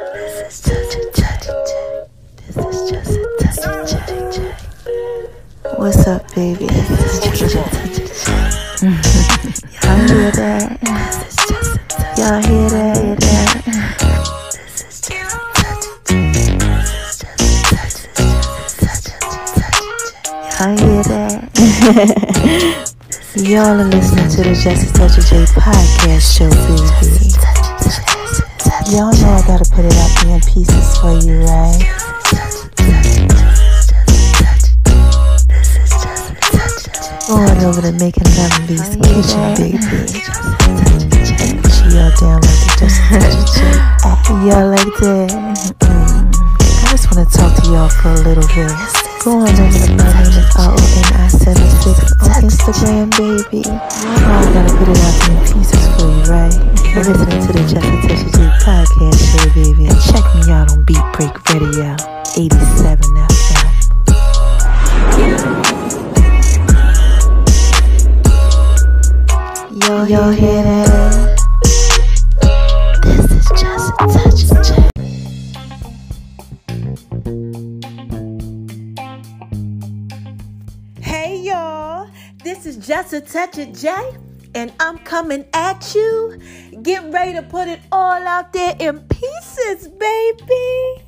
This is just a touch of J. This is just a touch of J. What's up, baby? This is just a touch of J. Y'all hear that? This is just a touch. Y'all hear that? This is just a touch of J. This is just a touch of J. Y'all hear that? Y'all are listening to the Just a Touch of J podcast show, baby. Y'all know I gotta put it out there in pieces for you, right? Going over to making love in Lee's kitchen, baby. She all down like the Just a Touch of J. Y'all like that? I just wanna talk to y'all for a little bit. Going over to my name is RONI76 on Instagram, baby. Y'all know I gotta put it out there in pieces for you, right? You're listening to the Just a Touch of J podcast show, baby. And check me out on Beat Break Radio, 87 FM. Y'all hear that? This is Just a Touch of J. Hey y'all, this is Just a Touch of J, and I'm coming at you. Get ready to put it all out there in pieces, baby.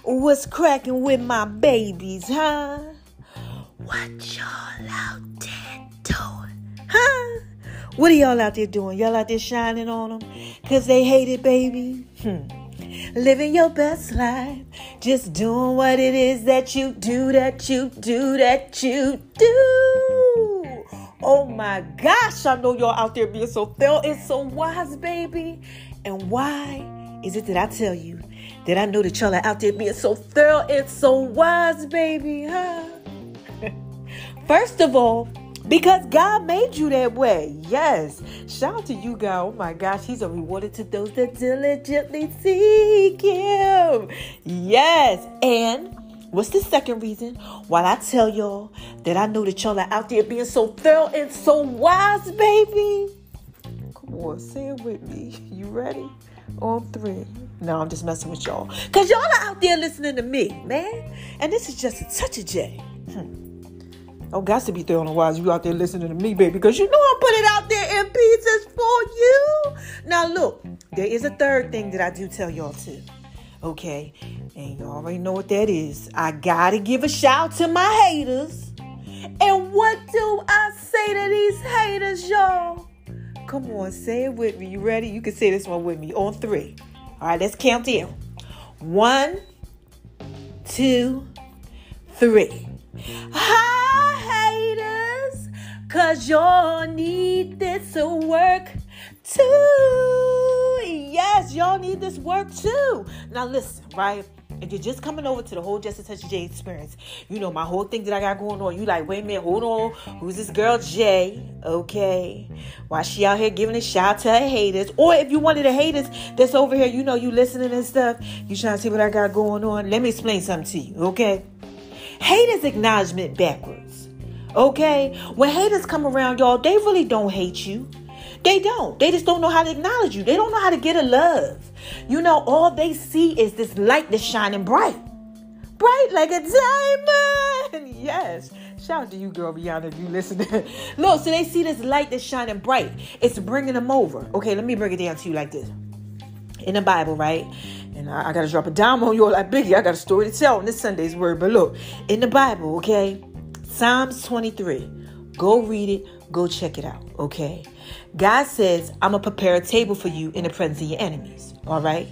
What's cracking with my babies, huh? What y'all out there doing, huh? What are y'all out there doing? Y'all out there shining on them because they hate it, baby? Living your best life, just doing what it is that you do, Oh my gosh, I know y'all out there being so thorough and so wise, baby. And why is it that I tell you that I know that y'all are out there being so thorough and so wise, baby, huh? First of all, because God made you that way. Yes. Shout out to you, God. Oh my gosh. He's a rewarder to those that diligently seek him. Yes. And what's the second reason? While I tell y'all that I know that y'all are out there being so thorough and so wise, baby. Come on, say it with me. You ready? On 3. No, I'm just messing with y'all. Because y'all are out there listening to me, man. And this is Just a Touch of J. Oh, got to be thorough and wise. You out there listening to me, baby, because you know I put it out there in pieces for you. Now, look, there is a third thing that I do tell y'all too. Okay, and you already know what that is. I gotta give a shout to my haters. And what do I say to these haters, y'all? Come on, say it with me. You ready? You can say this one with me on 3. All right, let's count in. 1, 2, 3. Hi, haters, cause y'all need this work too. Yes, y'all need this work too. Now listen, right? If you're just coming over to the whole Just a Touch of J experience, you know my whole thing that I got going on. You like, wait a minute, hold on. Who's this girl J? Okay. Why she out here giving a shout to her haters? Or if you one of the haters that's over here, you know, you listening and stuff. You trying to see what I got going on. Let me explain something to you, okay? Haters acknowledgement backwards. Okay? When haters come around, y'all, they really don't hate you. They don't. They just don't know how to acknowledge you. They don't know how to get a love. You know, all they see is this light that's shining bright. Bright like a diamond. Yes. Shout out to you, girl, Rihanna, if you listening. Look, so they see this light that's shining bright. It's bringing them over. Okay, let me break it down to you like this. In the Bible, right? And I got to drop a dime on you all like Biggie. I got a story to tell on this Sunday's word. But look, in the Bible, okay? Psalms 23. Go read it. Go check it out, okay? God says, I'm going to prepare a table for you in the presence of your enemies, all right?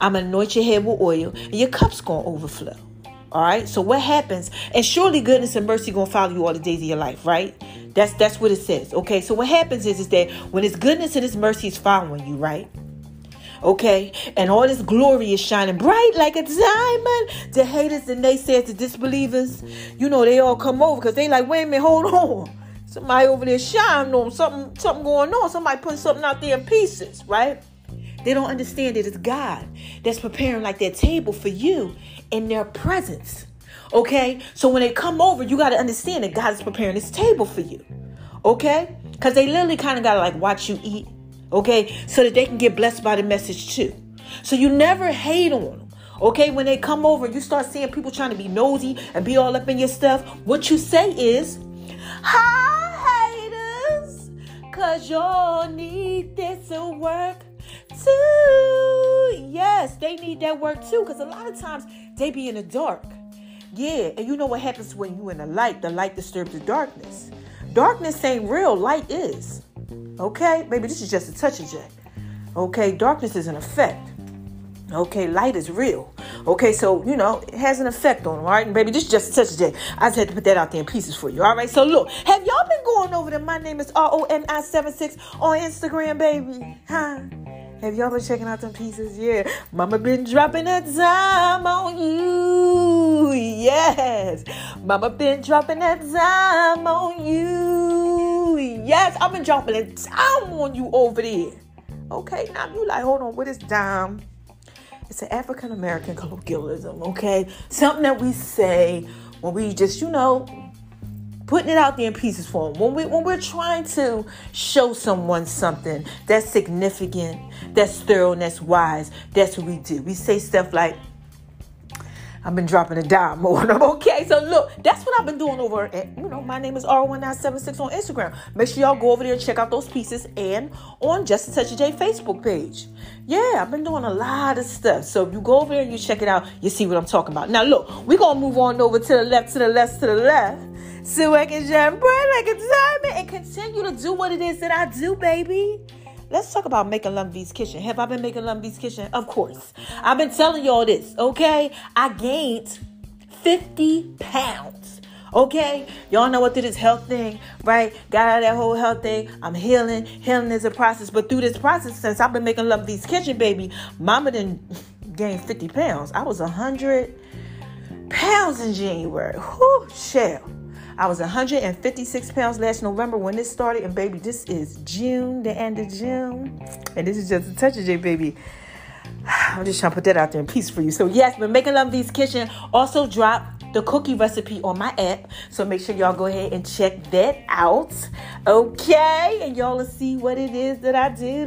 I'm going to anoint your head with oil, and your cup's going to overflow, all right? So what happens? And surely goodness and mercy going to follow you all the days of your life, right? That's what it says, okay? So what happens is that when His goodness and His mercy is following you, right? Okay, and all this glory is shining bright like a diamond. The haters and naysayers, the disbelievers, you know, they all come over because they like, wait a minute, hold on. Somebody over there shining on something going on. Somebody putting something out there in pieces, right? They don't understand that it's God that's preparing like that table for you in their presence. Okay, so when they come over, you got to understand that God is preparing this table for you. Okay, because they literally kind of got to like watch you eat. Okay, so that they can get blessed by the message too. So you never hate on them. Okay, when they come over and you start seeing people trying to be nosy and be all up in your stuff, what you say is, hi, haters, because y'all need this work too. Yes, they need that work too, because a lot of times they be in the dark. Yeah, and you know what happens when you in the light disturbs the darkness. Darkness ain't real, light is. Okay, baby, this is just a touch of J. Okay, darkness is an effect. Okay, light is real. Okay, so, it has an effect on them, all right? And baby, this is just a touch of J. I just had to put that out there in pieces for you, all right? So, look, have y'all been going over to My Name is RONI76 on Instagram, baby? Huh? Have y'all been checking out them pieces? Yeah. Mama been dropping a dime on you. Yes. Mama been dropping a dime on you. Yes, I've been dropping a dime on you over there. Okay, now you like, hold on, what is dime? It's an African American colloquialism, okay? Something that we say when we just, putting it out there in pieces for them. When we're trying to show someone something that's significant, that's thorough, and that's wise, that's what we do. We say stuff like, I've been dropping a dime on them. Okay, so look, that's what I've been doing over at, My Name is R1976 on Instagram. Make sure y'all go over there and check out those pieces and on Just a Touch of J Facebook page. Yeah, I've been doing a lot of stuff. So if you go over there and you check it out, you see what I'm talking about. Now look, we're going to move on over to the left, so I can shine bright like a diamond and continue to do what it is that I do, baby. Let's talk about making Lum V's Kitchen. Have I been making Lum V's Kitchen? Of course. I've been telling y'all this, okay? I gained 50 pounds, okay? Y'all know what through this health thing, right? Got out of that whole health thing. I'm healing. Healing is a process. But through this process, since I've been making Lum V's Kitchen, baby, mama done gained 50 pounds. I was 100 pounds in January. Whew, shell. I was 156 pounds last November when this started. And, baby, this is June, the end of June. And this is just a touch of J, baby. I'm just trying to put that out there in peace for you. So, yes, been making Lum V's Kitchen. Also dropped the cookie recipe on my app. So, make sure y'all go ahead and check that out. Okay? And y'all will see what it is that I do in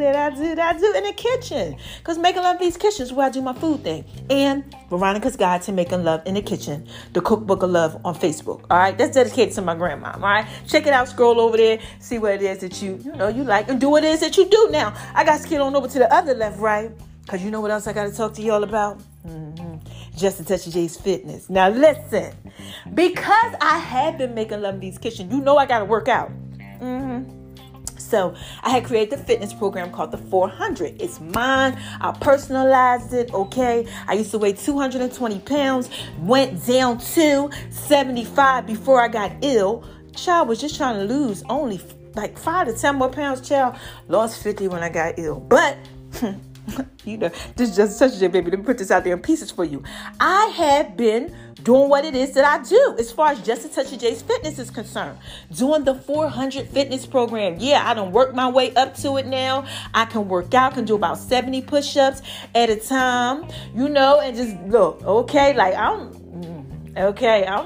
the kitchen. Because making Lum V's Kitchen is where I do my food thing. And Veronica's Guide to Making Love in the Kitchen, the Cookbook of Love on Facebook. All right? That's dedicated to my grandma. All right? Check it out. Scroll over there. See what it is that you like. And do what it is that you do. Now, I got to skid on over to the other left, right? Because you know what else I got to talk to y'all about? Just a Touch of J's Fitness. Now, listen. Because I have been making Lum V's Kitchen, I got to work out. So I had created a fitness program called the 400. It's mine. I personalized it. Okay. I used to weigh 220 pounds, went down to 75 before I got ill. Child was just trying to lose only like 5 to 10 more pounds. Child lost 50 when I got ill. But this is just such a baby. Let me put this out there in pieces for you. I have been doing what it is that I do as far as Just a Touch of J's Fitness is concerned. Doing the 400 fitness program. Yeah, I done worked my way up to it now. I can work out, can do about 70 push-ups at a time, and just look, okay, like I'm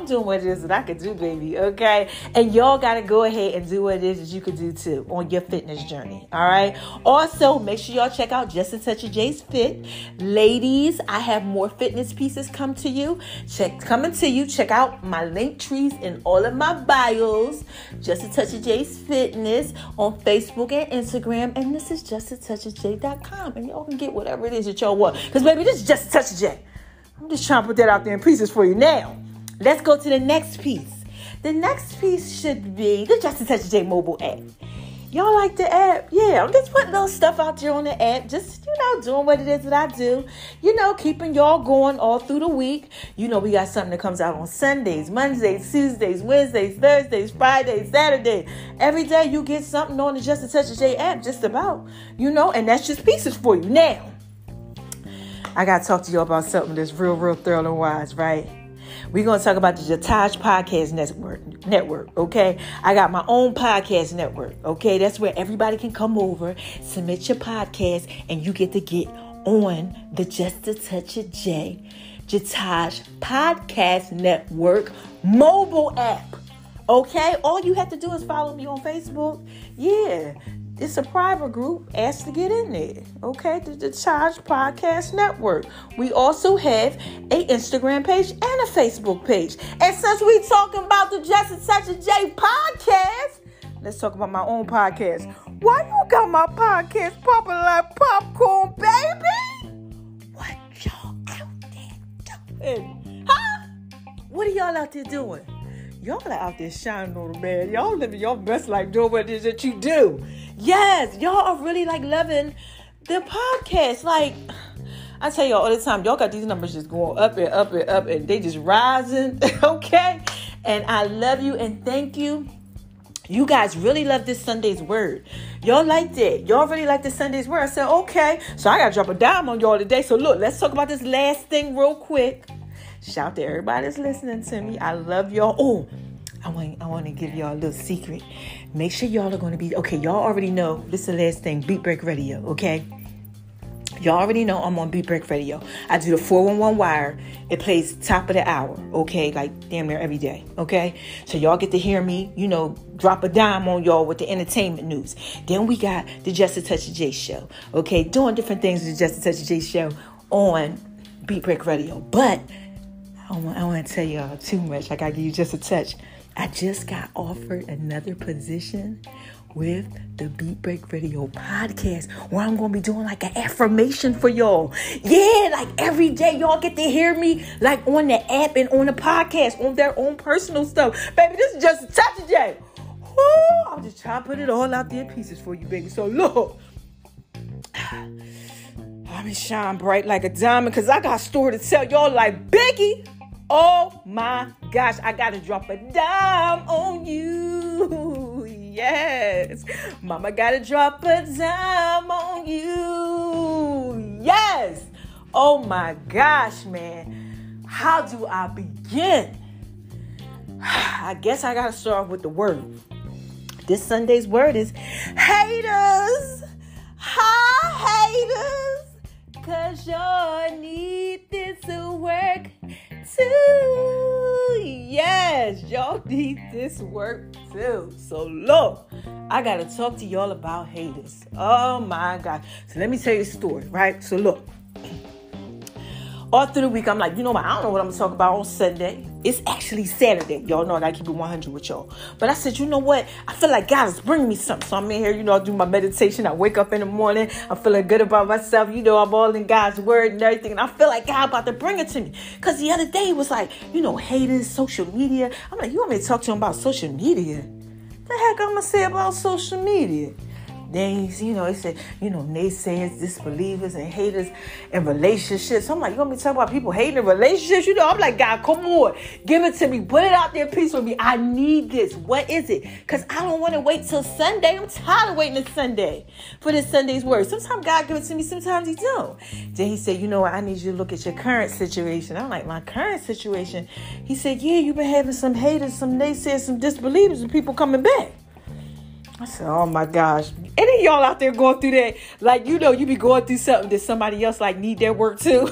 doing what it is that I could do, baby, okay? And y'all got to go ahead and do what it is that you could do, too, on your fitness journey, all right? Also, make sure y'all check out Just a Touch of J's Fit. Ladies, I have more fitness pieces coming to you. Check out my link trees in all of my bios. Just a Touch of J's Fitness on Facebook and Instagram. And this is justatouchofj.com. And y'all can get whatever it is that y'all want. Because, baby, this is Just a Touch of J. I'm just trying to put that out there in pieces for you. Now, let's go to the next piece. The next piece should be the Just a Touch of J mobile app. Y'all like the app? Yeah, I'm just putting little stuff out there on the app. Just, doing what it is that I do. Keeping y'all going all through the week. We got something that comes out on Sundays, Mondays, Tuesdays, Wednesdays, Thursdays, Fridays, Saturday. Every day you get something on the Just a Touch of J app just about, and that's just pieces for you. Now, I got to talk to you about something that's real, real thorough and wise, right? We're going to talk about the Jataj Podcast Network, okay? I got my own podcast network, okay? That's where everybody can come over, submit your podcast, and you get to get on the Just a Touch of J Jataj Podcast Network mobile app, okay? All you have to do is follow me on Facebook. Yeah. it's a private group. Ask to get in there. Okay, the Charge Podcast Network. We also have a Instagram page and a Facebook page. And since we talking about the Just a Touch of J podcast, let's talk about my own podcast. Why you got my podcast popping like popcorn, baby? What y'all out there doing? Huh? What are y'all out there doing? Y'all are out there shining on the man. Y'all living your best life doing what it is that you do. Yes, y'all are really like loving the podcast. Like, I tell y'all all the time, y'all got these numbers just going up and up and up, and they just rising. Okay? And I love you and thank you. You guys really love this Sunday's word. Y'all like that. Y'all really like the Sunday's word. I said, okay. So I got to drop a dime on y'all today. So look, let's talk about this last thing real quick. Shout to everybody that's listening to me. I love y'all. Oh, I want to give y'all a little secret. Make sure y'all are going to be, okay, y'all already know, this is the last thing, Beat Break Radio, okay? Y'all already know I'm on Beat Break Radio. I do the 411 wire. It plays top of the hour, okay? Like damn near every day, okay? So y'all get to hear me, drop a dime on y'all with the entertainment news. Then we got the Just a Touch of J show, okay? Doing different things with the Just a Touch of J show on Beat Break Radio. But I want to tell y'all too much. I got to give you just a touch. I just got offered another position with the Beat Break Radio podcast where I'm going to be doing like an affirmation for y'all. Yeah, like every day y'all get to hear me like on the app and on the podcast on their own personal stuff. Baby, this is Just a Touch of J. Woo, I'm just trying to put it all out there in pieces for you, baby. So look. Let me shine bright like a diamond because I got a story to tell y'all like Biggie. Oh my gosh, I gotta drop a dime on you. Yes. Mama gotta drop a dime on you. Yes. Oh my gosh, man. How do I begin? I guess I gotta start with the word. This Sunday's word is haters. Hi, haters. 'Cause y'all need this to work too. Yes, y'all need this work too. So look, I gotta talk to y'all about haters. Oh my God. So let me tell you a story, right? So look, all through the week, I'm like, I don't know what I'm gonna talk about on Sunday. It's actually Saturday. Y'all know I gotta keep it 100 with y'all. But I said, you know what? I feel like God is bringing me something. So I'm in here, I do my meditation. I wake up in the morning. I'm feeling good about myself. I'm all in God's word and everything. And I feel like God about to bring it to me. Because the other day it was like, haters, social media. I'm like, you want me to talk to him about social media? The heck I'm gonna say about social media? Then, he said, naysayers, disbelievers, and haters in relationships. I'm like, you want me to talk about people hating in relationships? I'm like, God, come on. Give it to me. Put it out there peace with me. I need this. What is it? Because I don't want to wait till Sunday. I'm tired of waiting till Sunday for this Sunday's word. Sometimes God gives it to me. Sometimes he don't. Then he said, I need you to look at your current situation. I'm like, my current situation? He said, yeah, you've been having some haters, some naysayers, some disbelievers, and people coming back. I said, oh my gosh. Any of y'all out there going through that? Like, you be going through something that somebody else like need their work too.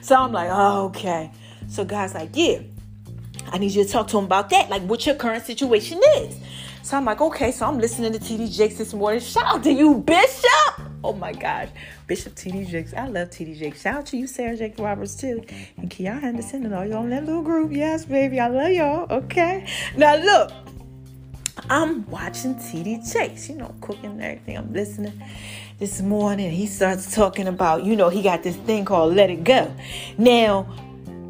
So I'm like, oh, okay. So God's like, yeah, I need you to talk to him about that. Like what your current situation is. So I'm like, okay. So I'm listening to TD Jakes this morning. Shout out to you, Bishop. Oh my gosh. Bishop TD Jakes. I love TD Jakes. Shout out to you, Sarah Jakes Roberts too. And Kiara Henderson and all y'all in that little group. Yes, baby. I love y'all. Okay. Now look. I'm watching TD Jakes, cooking and everything. I'm listening this morning. He starts talking about, he got this thing called Let It Go. Now,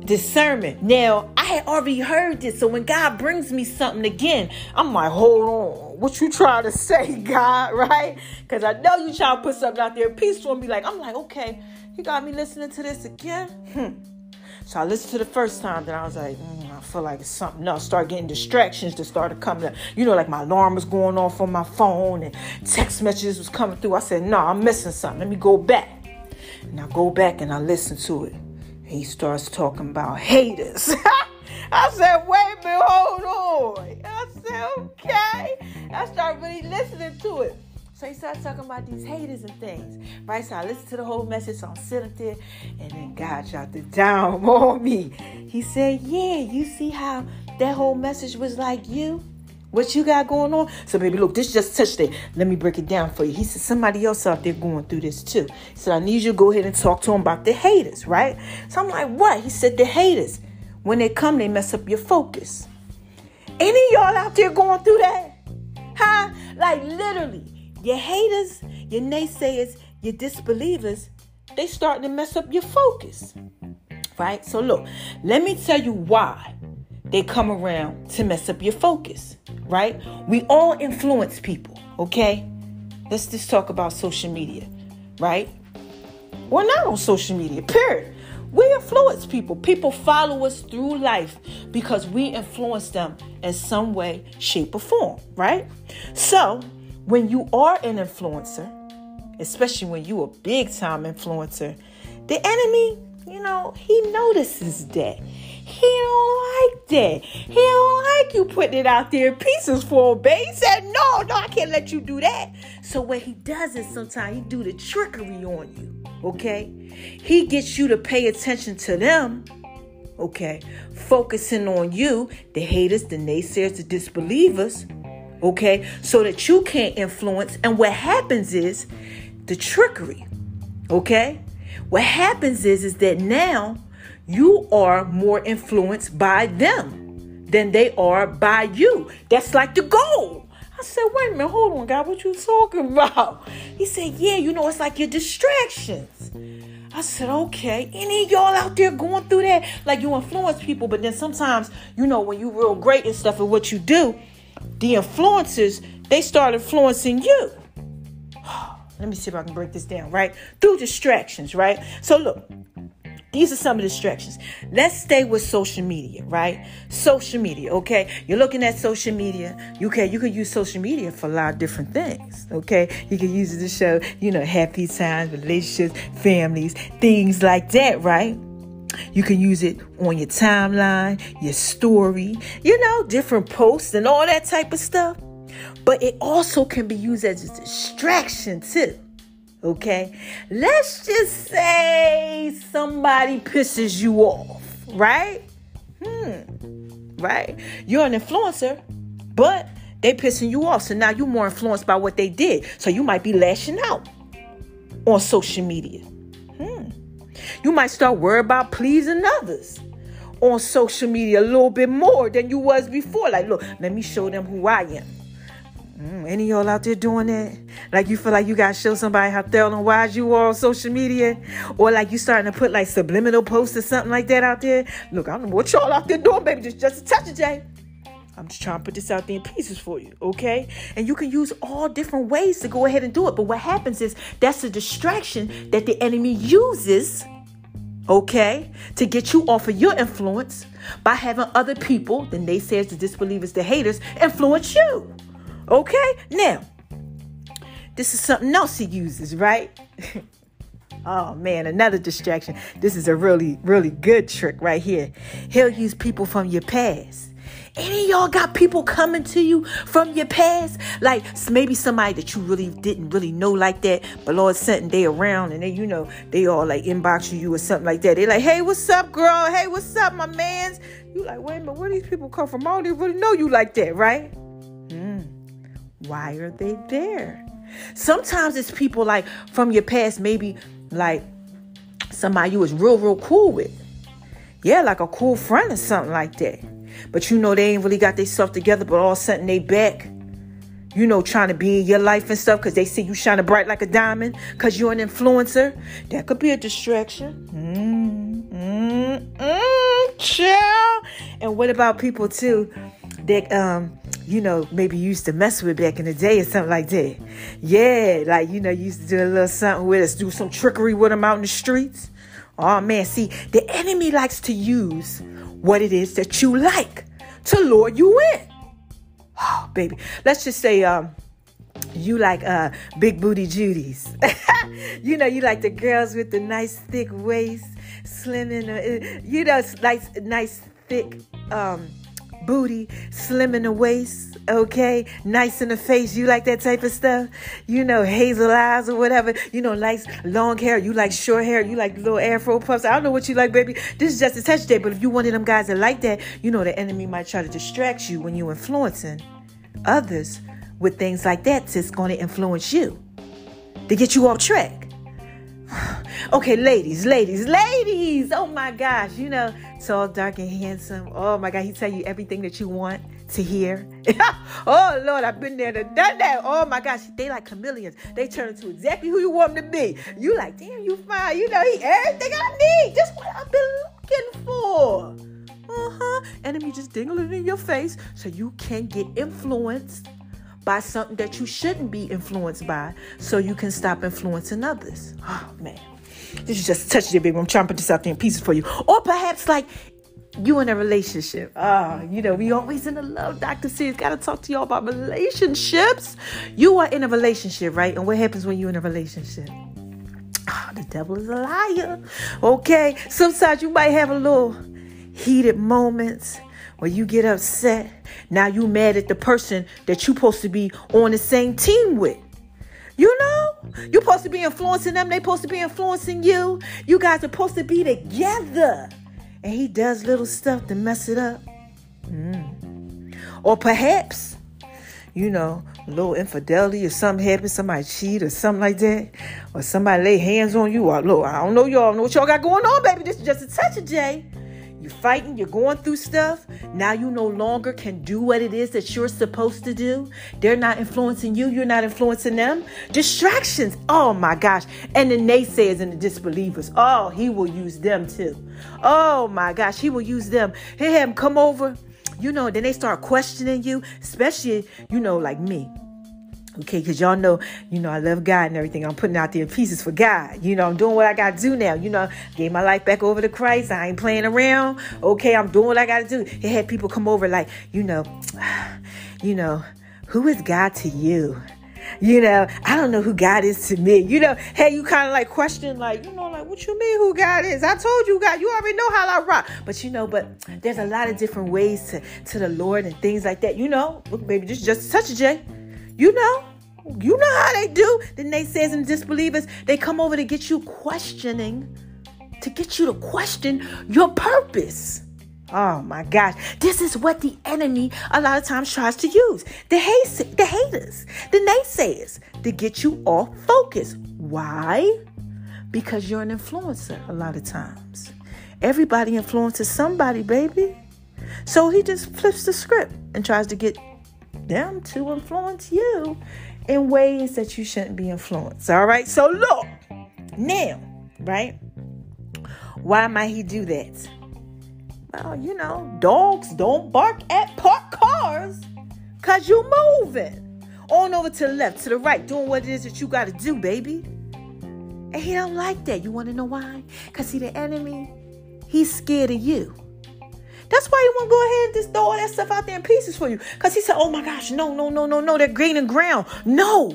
discernment. Now, I had already heard this. So when God brings me something again, I'm like, hold on. What you trying to say, God, right? Because I know you trying to put something out there peaceful and be like, I'm like, okay, he got me listening to this again. So I listened to the first time, then I was like, I feel like it's something else. Start getting distractions that started coming up. Like my alarm was going off on my phone and text messages was coming through. I said, no, I'm missing something. Let me go back. And I go back and I listen to it. He starts talking about haters. I said, wait a minute, hold on. I said, okay. I started really listening to it. So he started talking about these haters and things, right? So I listened to the whole message, so I'm sitting there, and then God shot the down on me. He said, yeah, you see how that whole message was like you? what you got going on. So, baby, look, this just touched it. Let me break it down for you. He said, somebody else out there going through this too. He said, I need you to go ahead and talk to him about the haters, right? So I'm like, what? He said, the haters, when they come, they mess up your focus. Any of y'all out there going through that? Huh? Like, literally, your haters, your naysayers, your disbelievers, they starting to mess up your focus, right? So, look, let me tell you why they come around to mess up your focus, right? We all influence people, okay? Let's just talk about social media, right? We're not on social media, period. We influence people. People follow us through life because we influence them in some way, shape, or form, right? So when you are an influencer, especially when you a big-time influencer, the enemy, he notices that. He don't like that. He don't like you putting it out there in pieces for him, babe. He said, no, I can't let you do that. So what he does is sometimes he do the trickery on you, okay? He gets you to pay attention to them, okay? Focusing on you, the haters, the naysayers, the disbelievers, okay? So that you can't influence. And what happens is the trickery, okay? What happens is that now you are more influenced by them than they are by you. That's like the goal. I said, wait a minute, hold on, God, what you talking about? He said, yeah, it's like your distractions. I said, okay, any of y'all out there going through that? Like you influence people, but then sometimes, when you real great and stuff at what you do, the influencers, they start influencing you. Let me see if I can break this down, right? Through distractions, right? So look, these are some of the distractions. Let's stay with social media, right? Social media, okay? You're looking at social media. You can use social media for a lot of different things, okay? You can use it to show, happy times, relationships, families, things like that, right? You can use it on your timeline, your story, different posts and all that type of stuff. But it also can be used as a distraction too. Okay, let's just say somebody pisses you off, right? Right? You're an influencer, but they pissing you off. So now you're more influenced by what they did. So you might be lashing out on social media. You might start worrying about pleasing others on social media a little bit more than you was before. Like, look, let me show them who I am. Any of y'all out there doing that? Like you feel like you got to show somebody how thorough and wise you are on social media? Or like you starting to put like subliminal posts or something like that out there? Look, I don't know what y'all out there doing, baby. Just a touch of Jay. I'm just trying to put this out there in pieces for you, okay? And you can use all different ways to go ahead and do it. But what happens is that's a distraction that the enemy uses, okay, to get you off of your influence by having other people, the naysayers, the disbelievers, the haters, influence you. Okay, now, this is something else he uses, right? Oh, man, another distraction. This is a really, really good trick right here. He'll use people from your past. Any of y'all got people coming to you from your past? Like maybe somebody that you really didn't really know like that, but Lord sent they around and they, they all like inboxing you or something like that. They like, hey, what's up, girl? Hey, what's up, my mans? You like, wait a minute, where these people come from? I don't even really know you like that, right? Why are they there? Sometimes it's people like from your past, maybe like somebody you was real cool with. Yeah, like a cool friend or something like that. But they ain't really got their stuff together, but all of a sudden they back, trying to be in your life and stuff because they see you shining bright like a diamond because you're an influencer. That could be a distraction. Chill. And what about people too that maybe you used to mess with back in the day or something like that? Yeah, like, you used to do a little something with us, do some trickery with them out in the streets. Oh, man, see, the enemy likes to use what it is that you like to lure you in. Oh, baby, let's just say you like big booty Judies. You like the girls with the nice thick waist, slim in the, nice thick booty, slim in the waist, okay, nice in the face. You like that type of stuff? Hazel eyes or whatever. Nice long hair. You like short hair. You like little afro puffs. I don't know what you like, baby. This is just a touch day. But if you one of them guys that like that, the enemy might try to distract you when you're influencing others with things like that that's going to influence you to get you off track. Okay, ladies. Oh my gosh, tall, dark, and handsome. Oh my God, he tell you everything that you want to hear. Oh Lord, I've been there and done that. Oh my gosh, they like chameleons. They turn into exactly who you want them to be. You like, damn, you fine. He everything I need. Just what I've been looking for. Enemy just dingling in your face so you can get influenced by something that you shouldn't be influenced by, so you can stop influencing others. Oh man, this is just touch your baby. I'm trying to put this out there in pieces for you. Or perhaps like you in a relationship. We always in the love Dr. C's got to talk to y'all about relationships. You are in a relationship, right? And what happens when you're in a relationship? The devil is a liar. Okay, sometimes you might have a little heated moments where you get upset. Now you mad at the person that you supposed to be on the same team with. You supposed to be influencing them. They supposed to be influencing you. You guys are supposed to be together. And he does little stuff to mess it up. Or perhaps, a little infidelity or something happens. Somebody cheat or something like that. Or somebody lay hands on you. Or look, I don't know y'all. Know what y'all got going on, baby. This is just a touch of Jay. You're fighting, you're going through stuff. Now you no longer can do what it is that you're supposed to do. They're not influencing you. You're not influencing them. Distractions. Oh my gosh. And the naysayers and the disbelievers. Oh, he will use them too. Oh my gosh. He will use them. He'll have them come over. Then they start questioning you, especially, like me. Okay, because y'all know, I love God and everything. I'm putting out there pieces for God. I'm doing what I got to do now. Gave my life back over to Christ. I ain't playing around. Okay, I'm doing what I got to do. It had people come over like, who is God to you? I don't know who God is to me. Hey, you kind of like question, like, what you mean who God is? I told you God, you already know how I rock. But but there's a lot of different ways to the Lord and things like that. Look, baby, this is just such a J. You know how they do. The naysayers and disbelievers, they come over to get you questioning, to get you to question your purpose. Oh my gosh. This is what the enemy a lot of times tries to use. The haters, the naysayers, to get you off focus. Why? Because you're an influencer a lot of times. Everybody influences somebody, baby. So he just flips the script and tries to get them to influence you in ways that you shouldn't be influenced. All right. So look now, right? Why might he do that? Well, dogs don't bark at parked cars because you're moving on over to the left, to the right, doing what it is that you got to do, baby. And he don't like that. You want to know why? Because see, the enemy, he's scared of you. That's why you want to go ahead and just throw all that stuff out there in pieces for you. Because he said, oh my gosh, no, they're gaining ground. No.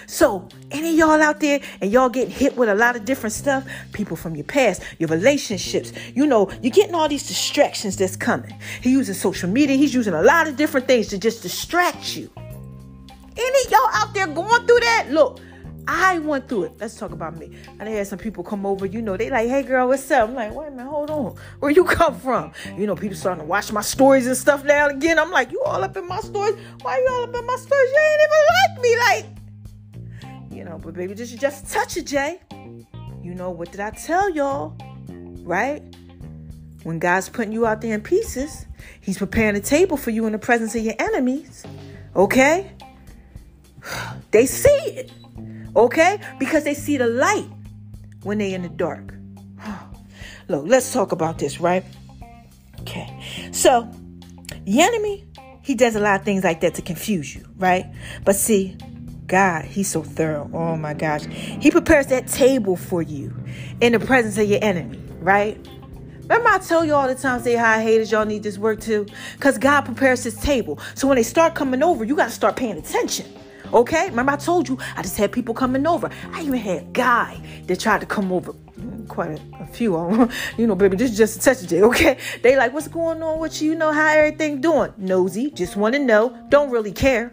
So any of y'all out there and y'all getting hit with a lot of different stuff, people from your past, your relationships, you're getting all these distractions that's coming. He using social media. He's using a lot of different things to just distract you. Any of y'all out there going through that? Look, I went through it. Let's talk about me. I had some people come over, they like, hey girl, what's up? I'm like, wait a minute, hold on. Where you come from? People starting to watch my stories and stuff now and again. I'm like, you all up in my stories? Why you all up in my stories? You ain't even like me. But baby, this is just a touch of Jay. What did I tell y'all? Right? When God's putting you out there in pieces, he's preparing a table for you in the presence of your enemies. Okay? They see it. Okay? Because they see the light when they're in the dark. Look, let's talk about this, right? Okay. So, the enemy, he does a lot of things like that to confuse you, right? But see, God, he's so thorough. Oh my gosh. He prepares that table for you in the presence of your enemy, right? Remember I tell you all the time, say hi haters, y'all need this work too. Because God prepares his table. So when they start coming over, you got to start paying attention. Okay? Remember I told you, I just had people coming over. I even had a guy that tried to come over. Quite a few of them. Baby, this is just a touch of J, okay? They like, what's going on with you? How everything doing? Nosy, just want to know. Don't really care.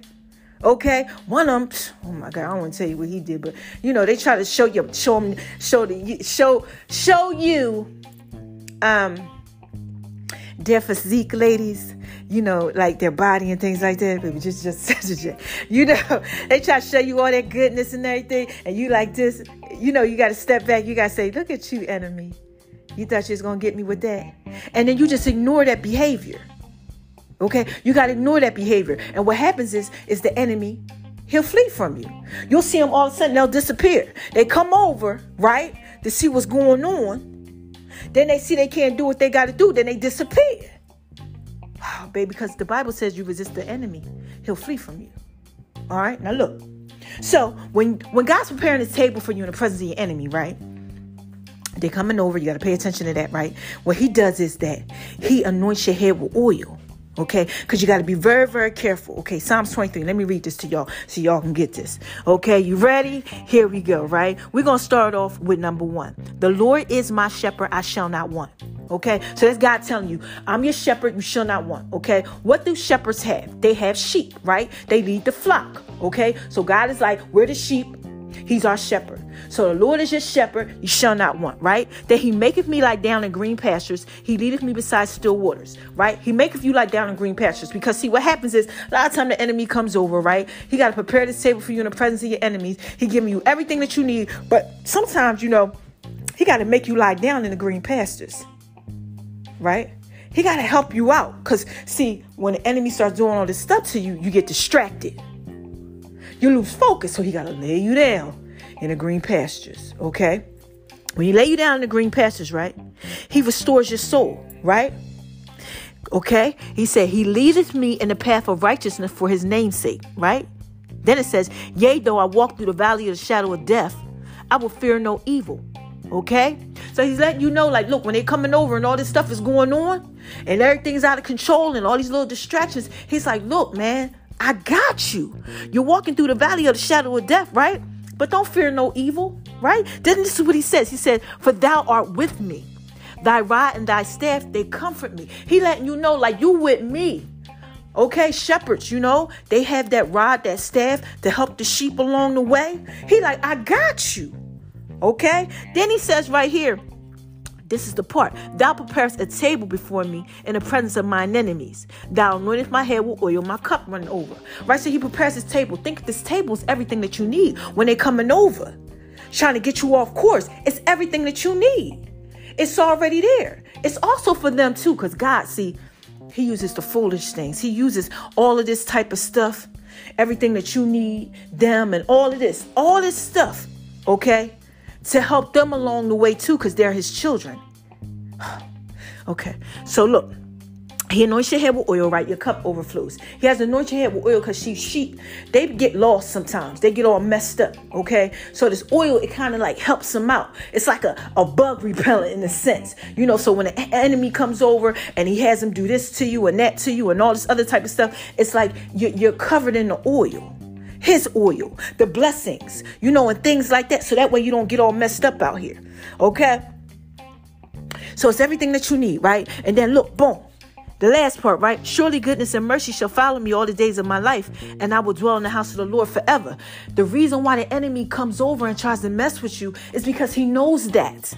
Okay, one of them, oh my God, I don't want to tell you what he did, but they try to show you their physique, ladies. like their body and things like that, baby, just they try to show you all that goodness and everything, and you like this, you got to step back. You got to say, look at you, enemy. You thought you was going to get me with that. And then you just ignore that behavior. Okay? You got to ignore that behavior. And what happens is the enemy, he'll flee from you. You'll see them all of a sudden, they'll disappear. They come over, right, to see what's going on. Then they see they can't do what they got to do. Then they disappear. Oh, baby, because the Bible says you resist the enemy, he'll flee from you. All right? Now look. So when God's preparing his table for you in the presence of your enemy, right? They're coming over. You got to pay attention to that, right? What he does is that he anoints your head with oil. Okay, because you got to be very, very careful. Okay, Psalms 23. Let me read this to y'all so y'all can get this. Okay, you ready? Here we go, right? We're going to start off with number 1. The Lord is my shepherd, I shall not want. Okay, so that's God telling you, I'm your shepherd, you shall not want. Okay, what do shepherds have? They have sheep, right? They lead the flock. Okay, so God is like, we're the sheep. He's our shepherd. So the Lord is your shepherd, you shall not want, right? That he maketh me lie down in green pastures. He leadeth me beside still waters, right? He maketh you lie down in green pastures. Because see, what happens is a lot of time the enemy comes over, right? He got to prepare this table for you in the presence of your enemies. He giving you everything that you need. But sometimes, he got to make you lie down in the green pastures, right? He got to help you out. Because see, when the enemy starts doing all this stuff to you, you get distracted. You lose focus, so he got to lay you down in the green pastures, okay? When he lay you down in the green pastures, right, he restores your soul, right? Okay? He said, he leadeth me in the path of righteousness for his name's sake, right? Then it says, yea, though I walk through the valley of the shadow of death, I will fear no evil, okay? So he's letting you know, like, look, when they're coming over and all this stuff is going on and everything's out of control and all these little distractions, he's like, look, man, I got you. You're walking through the valley of the shadow of death, right? But don't fear no evil, right? Then this is what he says. He said, for thou art with me. Thy rod and thy staff, they comfort me. He letting you know, like, you with me. Okay, shepherds, they have that rod, that staff to help the sheep along the way. He like, I got you. Okay? Then he says right here, this is the part. Thou preparest a table before me in the presence of mine enemies. Thou anointest my head with oil, my cup running over. Right? So he prepares his table. Think this table is everything that you need when they're coming over. Trying to get you off course. It's everything that you need. It's already there. It's also for them too, because God, see, he uses the foolish things. He uses all of this type of stuff. Everything that you need, them, and all this stuff, okay? To help them along the way too, because they're his children. Okay, so look, he anoints your head with oil, right? Your cup overflows. He has anointed your head with oil because sheep, they get lost sometimes. They get all messed up, okay? So this oil, it kind of like helps them out. It's like a bug repellent in a sense. So when an enemy comes over and he has them do this to you and that to you and all this other type of stuff, it's like you're covered in the oil. His oil, the blessings, and things like that. So that way you don't get all messed up out here. Okay. So it's everything that you need, right? And then look, boom. The last part, right? Surely goodness and mercy shall follow me all the days of my life, and I will dwell in the house of the Lord forever. The reason why the enemy comes over and tries to mess with you is because he knows that.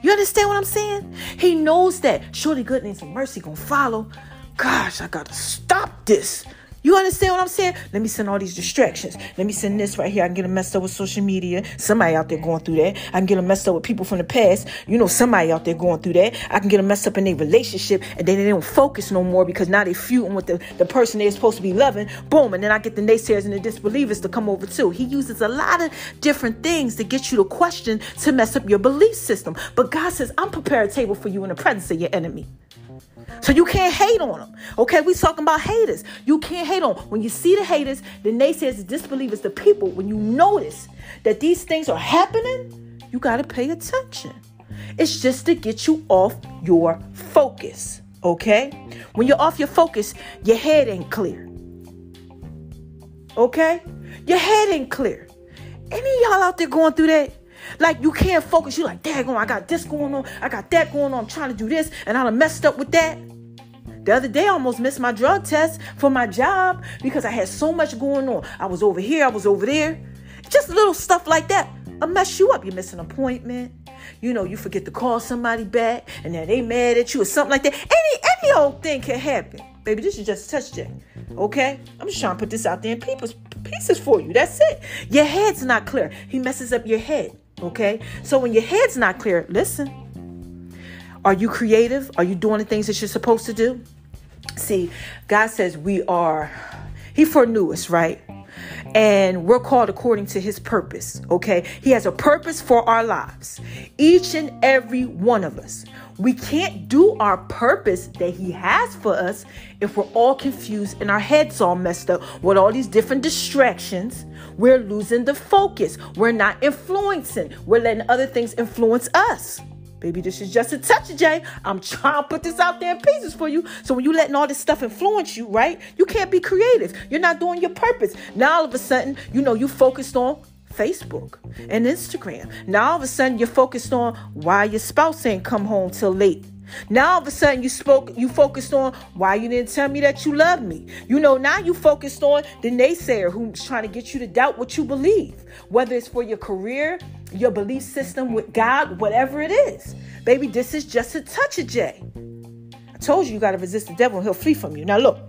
You understand what I'm saying? He knows that surely goodness and mercy gonna follow. Gosh, I gotta stop this. You understand what I'm saying? Let me send all these distractions. Let me send this right here. I can get them messed up with social media. Somebody out there going through that. I can get them messed up with people from the past. Somebody out there going through that. I can get them messed up in their relationship, and then they don't focus no more because now they're feuding with the person they're supposed to be loving. Boom. And then I get the naysayers and the disbelievers to come over too. He uses a lot of different things to get you to question, to mess up your belief system. But God says, I'm preparing a table for you in the presence of your enemy. So you can't hate on them. Okay, we talking about haters. You can't hate on them. When you see the haters, the naysayers, the disbelievers, the people, when you notice that these things are happening, you got to pay attention. It's just to get you off your focus. Okay? When you're off your focus, your head ain't clear. Okay? Your head ain't clear. Any of y'all out there going through that? Like, you can't focus. You're like, daggone, I got this going on. I got that going on. I'm trying to do this, and I done messed up with that. The other day, I almost missed my drug test for my job because I had so much going on. I was over here. I was over there. Just little stuff like that. It'll mess you up. You miss an appointment. You forget to call somebody back, and then they mad at you or something like that. Any old thing can happen. Baby, this is just a touch J. Okay? I'm just trying to put this out there in pieces for you. That's it. Your head's not clear. He messes up your head. Okay? So when your head's not clear, listen. Are you creative? Are you doing the things that you're supposed to do? See, God says He foreknew us, right? And we're called according to his purpose. Okay? He has a purpose for our lives. Each and every one of us. We can't do our purpose that he has for us if we're all confused and our heads all messed up with all these different distractions. We're losing the focus. We're not influencing. We're letting other things influence us. Baby, this is just a touch of J. I'm trying to put this out there in pieces for you. So when you letting all this stuff influence you, right? You can't be creative. You're not doing your purpose. Now all of a sudden, you focused on Facebook and Instagram. Now all of a sudden you're focused on why your spouse ain't come home till late. Now all of a sudden you focused on why you didn't tell me that you love me. Now you focused on the naysayer who's trying to get you to doubt what you believe, whether it's for your career, your belief system with God, whatever it is. Baby, this is just a touch of J. I told you got to resist the devil and he'll flee from you. Now look,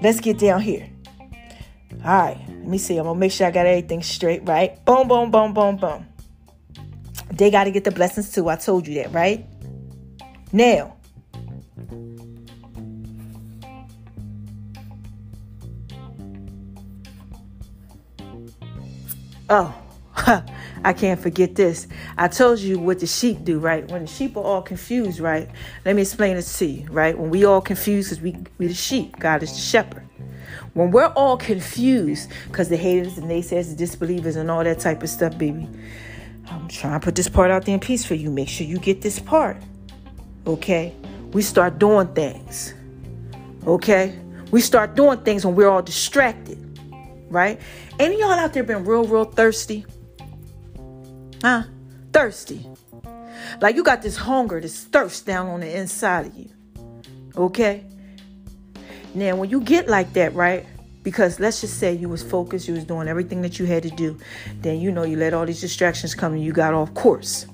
let's get down here. All right, let me see. I'm going to make sure I got everything straight, right? Boom, boom, boom, boom, boom. They got to get the blessings too. I told you that, right? Now, I can't forget this. I told you what the sheep do, right? When the sheep are all confused, right? Let me explain this to you, right? When we all confused, because we the sheep, God is the shepherd. When we're all confused, because the haters, the naysayers, the disbelievers, and all that type of stuff, baby, I'm trying to put this part out there in peace for you. Make sure you get this part. Okay? We start doing things. Okay? We start doing things when we're all distracted. Right? Any of y'all out there been real, real thirsty? Huh? Thirsty. Like you got this hunger, this thirst down on the inside of you. Okay? Now, when you get like that, right? Because let's just say you was focused, you was doing everything that you had to do. Then, you let all these distractions come and you got off course.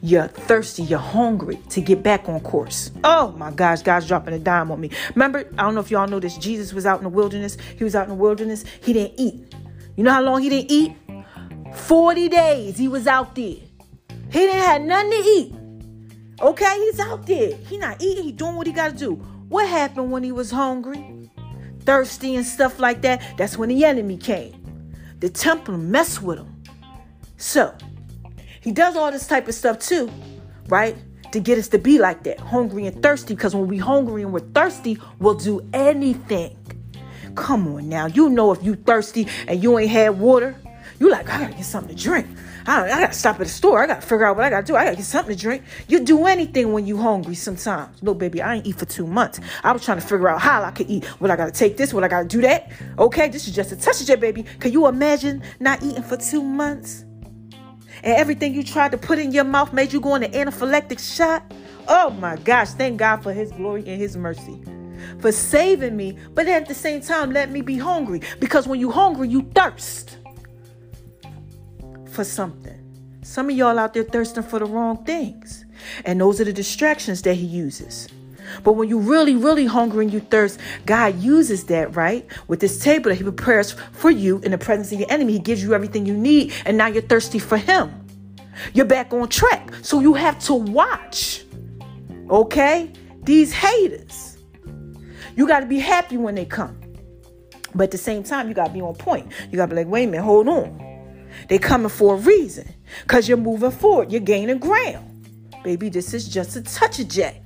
You're thirsty, you're hungry to get back on course. Oh my gosh, God's dropping a dime on me. Remember, I don't know if y'all know this, Jesus was out in the wilderness. He was out in the wilderness. He didn't eat. You know how long he didn't eat? 40 days he was out there. He didn't have nothing to eat. Okay, he's out there. He not eating, he doing what he got to do. What happened when he was hungry, thirsty and stuff like that? That's when the enemy came. The temple messed with him. So, he does all this type of stuff too, right? To get us to be like that, hungry and thirsty. Because when we hungry and we're thirsty, we'll do anything. Come on now. If you thirsty and you ain't had water, you like, I gotta get something to drink. I gotta stop at the store. I gotta figure out what I gotta do. I gotta get something to drink. You do anything when you hungry sometimes. Look, baby, I ain't eat for 2 months. I was trying to figure out how I could eat. What I gotta take this, what I gotta do that. Okay, this is just a touch of it, baby. Can you imagine not eating for 2 months? And everything you tried to put in your mouth made you go on an anaphylactic shot? Oh my gosh, thank God for his glory and his mercy. For saving me, but at the same time, let me be hungry. Because when you hungry, you thirst for something. Some of y'all out there thirsting for the wrong things. And those are the distractions that he uses. But when you really, really hungry and you thirst, God uses that, right? With this table that he prepares for you in the presence of your enemy. He gives you everything you need. And now you're thirsty for him. You're back on track. So you have to watch. Okay? These haters. You got to be happy when they come. But at the same time, you got to be on point. You got to be like, wait a minute, hold on. They coming for a reason. Because you're moving forward. You're gaining ground. Baby, this is just a touch of J.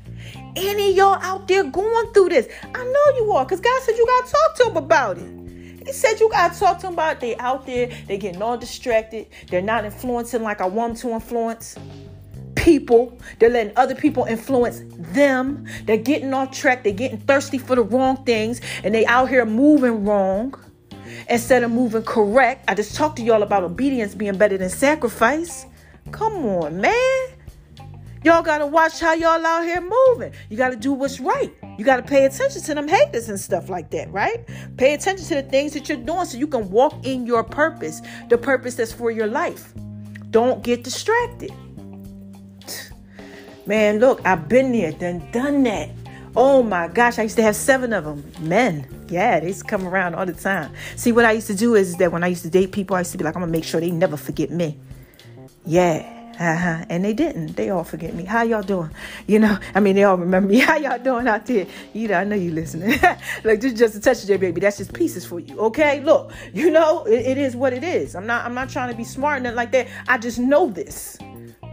Any of y'all out there going through this? I know you are. Because God said you got to talk to him about it. He said you got to talk to him about it. They out there. They getting all distracted. They're not influencing like I want them to influence people. They're letting other people influence them. They're getting off track. They're getting thirsty for the wrong things. And they out here moving wrong instead of moving correct. I just talked to y'all about obedience being better than sacrifice. Come on, man. Y'all got to watch how y'all out here moving. You got to do what's right. You got to pay attention to them haters and stuff like that, right? Pay attention to the things that you're doing so you can walk in your purpose, the purpose that's for your life. Don't get distracted. Man, look, I've been there, done that. Oh my gosh, I used to have 7 of them. Men. Yeah, they used to come around all the time. See, what I used to do is that when I used to date people, I used to be like, I'm going to make sure they never forget me. Yeah. And they didn't. They all forget me. How y'all doing? They all remember me. How y'all doing out there? I know you listening. Like, this is just a touch of J, baby. That's just pieces for you. Okay? Look, it is what it is. I'm not trying to be smart and nothing like that. I just know this.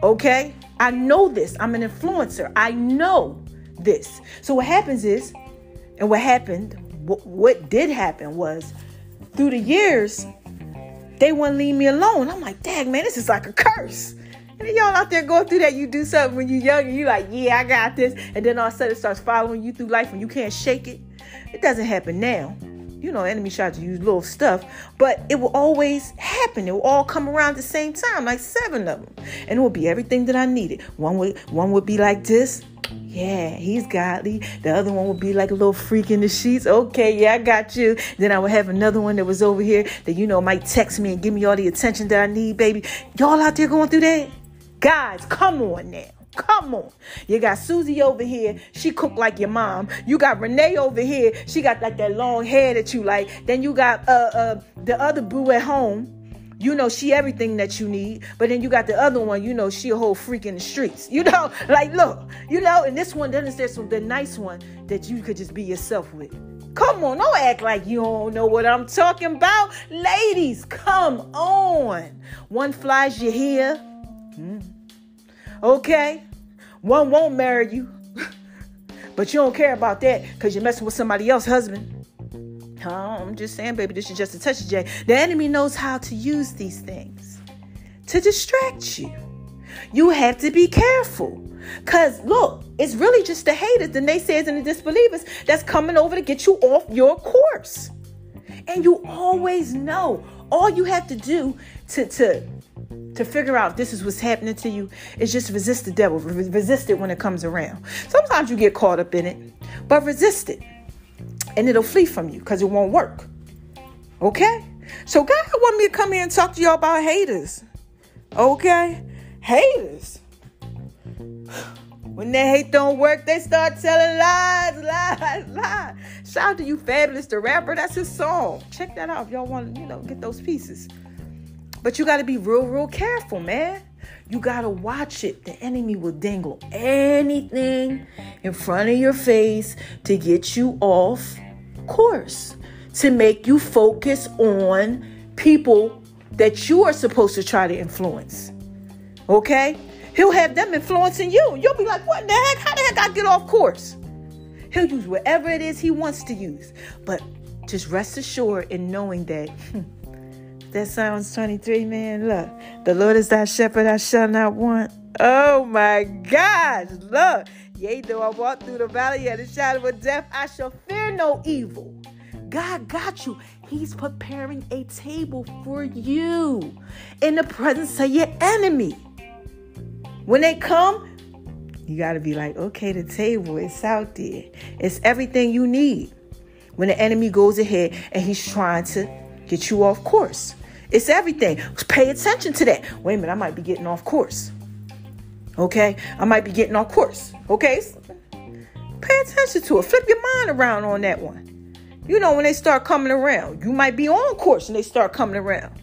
Okay? I know this. I'm an influencer. I know this. So what happens is, and what did happen was, through the years, they wouldn't leave me alone. I'm like, dang, man, this is like a curse. And then y'all out there going through that, you do something when you're young and you're like, yeah, I got this. And then all of a sudden it starts following you through life and you can't shake it. It doesn't happen now. Enemy tried to use little stuff, but it will always happen. It will all come around at the same time, like 7 of them. And it will be everything that I needed. One would be like this. Yeah, he's godly. The other one would be like a little freak in the sheets. Okay, yeah, I got you. Then I would have another one that was over here that, might text me and give me all the attention that I need, baby. Y'all out there going through that? Guys, come on now. Come on. You got Susie over here. She cook like your mom. You got Renee over here. She got like that long hair that you like. Then you got the other boo at home. She everything that you need. But then you got the other one, she a whole freak in the streets. Like, look, and this one, then there's the nice one that you could just be yourself with. Come on, don't act like you don't know what I'm talking about. Ladies, come on. One flies your hair. Okay? One won't marry you. But you don't care about that because you're messing with somebody else's husband. Oh, I'm just saying, baby, this is just a touch of J. The enemy knows how to use these things to distract you. You have to be careful. Because, look, it's really just the haters, the naysayers, and the disbelievers that's coming over to get you off your course. And you always know. All you have to do to figure out this is what's happening to you is just resist the devil. Resist it when it comes around. Sometimes you get caught up in it, but resist it. And it'll flee from you because it won't work. Okay? So God want me to come here and talk to y'all about haters. Okay? Haters. When their hate don't work, they start telling lies. Shout out to you, Fabulous the rapper. That's his song. Check that out if y'all want to, get those pieces. But you got to be real, real careful, man. You got to watch it. The enemy will dangle anything in front of your face to get you off course, to make you focus on people that you are supposed to try to influence. Okay? He'll have them influencing you. You'll be like, what in the heck? How the heck I get off course? He'll use whatever it is he wants to use. But just rest assured in knowing that that Psalms 23, man, look. The Lord is thy shepherd, I shall not want. Oh, my gosh. Look. Yea, though I walk through the valley of the shadow of death, I shall fear no evil. God got you. He's preparing a table for you in the presence of your enemy. When they come, you got to be like, okay, the table is out there. It's everything you need. When the enemy goes ahead and he's trying to get you off course. It's everything. Pay attention to that. Wait a minute, I might be getting off course. Okay? I might be getting off course. Okay? Pay attention to it. Flip your mind around on that one. When they start coming around, you might be on course and they start coming around.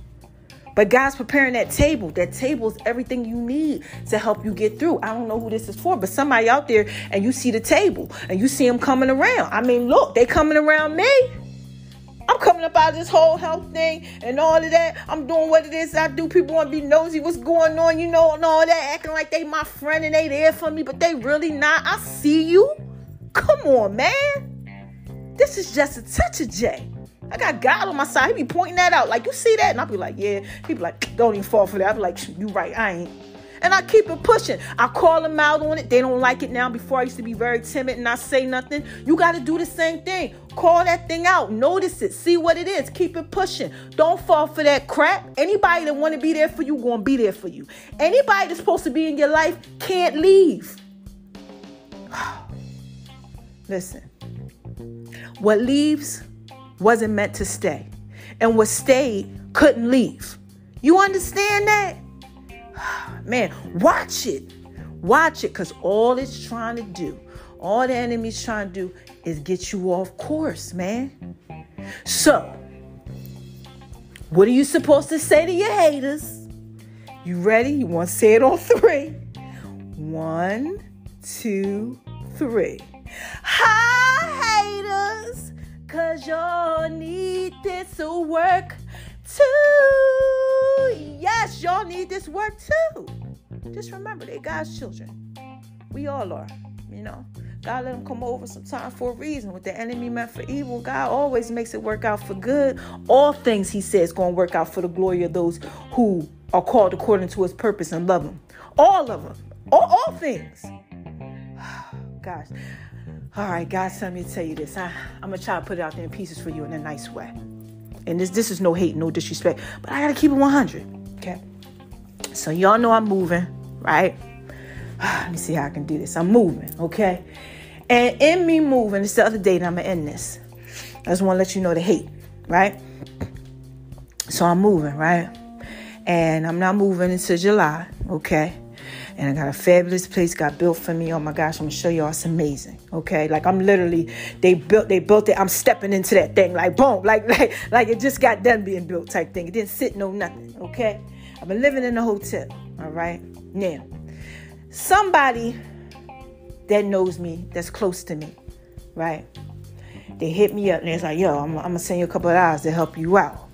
But God's preparing that table. That table is everything you need to help you get through. I don't know who this is for, but somebody out there and you see the table and you see them coming around. I mean, look, they coming around me. I'm coming up out of this whole health thing and all of that. I'm doing what it is I do. People want to be nosy. What's going on? And all that, acting like they my friend and they there for me, but they really not. I see you. Come on, man. This is just a touch of J. I got God on my side. He be pointing that out. Like, you see that? And I'll be like, yeah. He be like, don't even fall for that. I'll be like, you right. I ain't. And I keep it pushing. I call them out on it. They don't like it now. Before I used to be very timid and not say nothing. You got to do the same thing. Call that thing out. Notice it. See what it is. Keep it pushing. Don't fall for that crap. Anybody that want to be there for you, going to be there for you. Anybody that's supposed to be in your life can't leave. Listen. What leaves wasn't meant to stay. And what stayed couldn't leave. You understand that? Man, watch it. Watch it, because all it's trying to do, all the enemy's trying to do is get you off course, man. So, what are you supposed to say to your haters? You ready? You want to say it on 3. 1, 2, 3. Hi, haters, because y'all need this work too. Yes, y'all need this work too. Just remember, they're God's children. We all are, you know. God let them come over sometime for a reason. What the enemy meant for evil, God always makes it work out for good. All things, he says, going to work out for the glory of those who are called according to his purpose and love him. All of them. All things. Gosh. All right, God, let me tell you this. I'm going to try to put it out there in pieces for you in a nice way. And this is no hate, no disrespect. But I got to keep it 100. Okay? So y'all know I'm moving, right? Let me see how I can do this. I'm moving, okay? And in me moving, it's the other day, and I'm going to end this. I just want to let you know the hate, right? So I'm moving, right? And I'm now moving into July, okay? And I got a fabulous place got built for me. Oh my gosh, I'm going to show y'all. It's amazing, okay? Like I'm literally, they built it. I'm stepping into that thing like boom, like it just got done being built type thing. It didn't sit no nothing, okay? I've been living in a hotel, all right? Now, somebody that knows me, that's close to me, right? They hit me up and it's like, yo, I'm going to send you a couple of hours to help you out.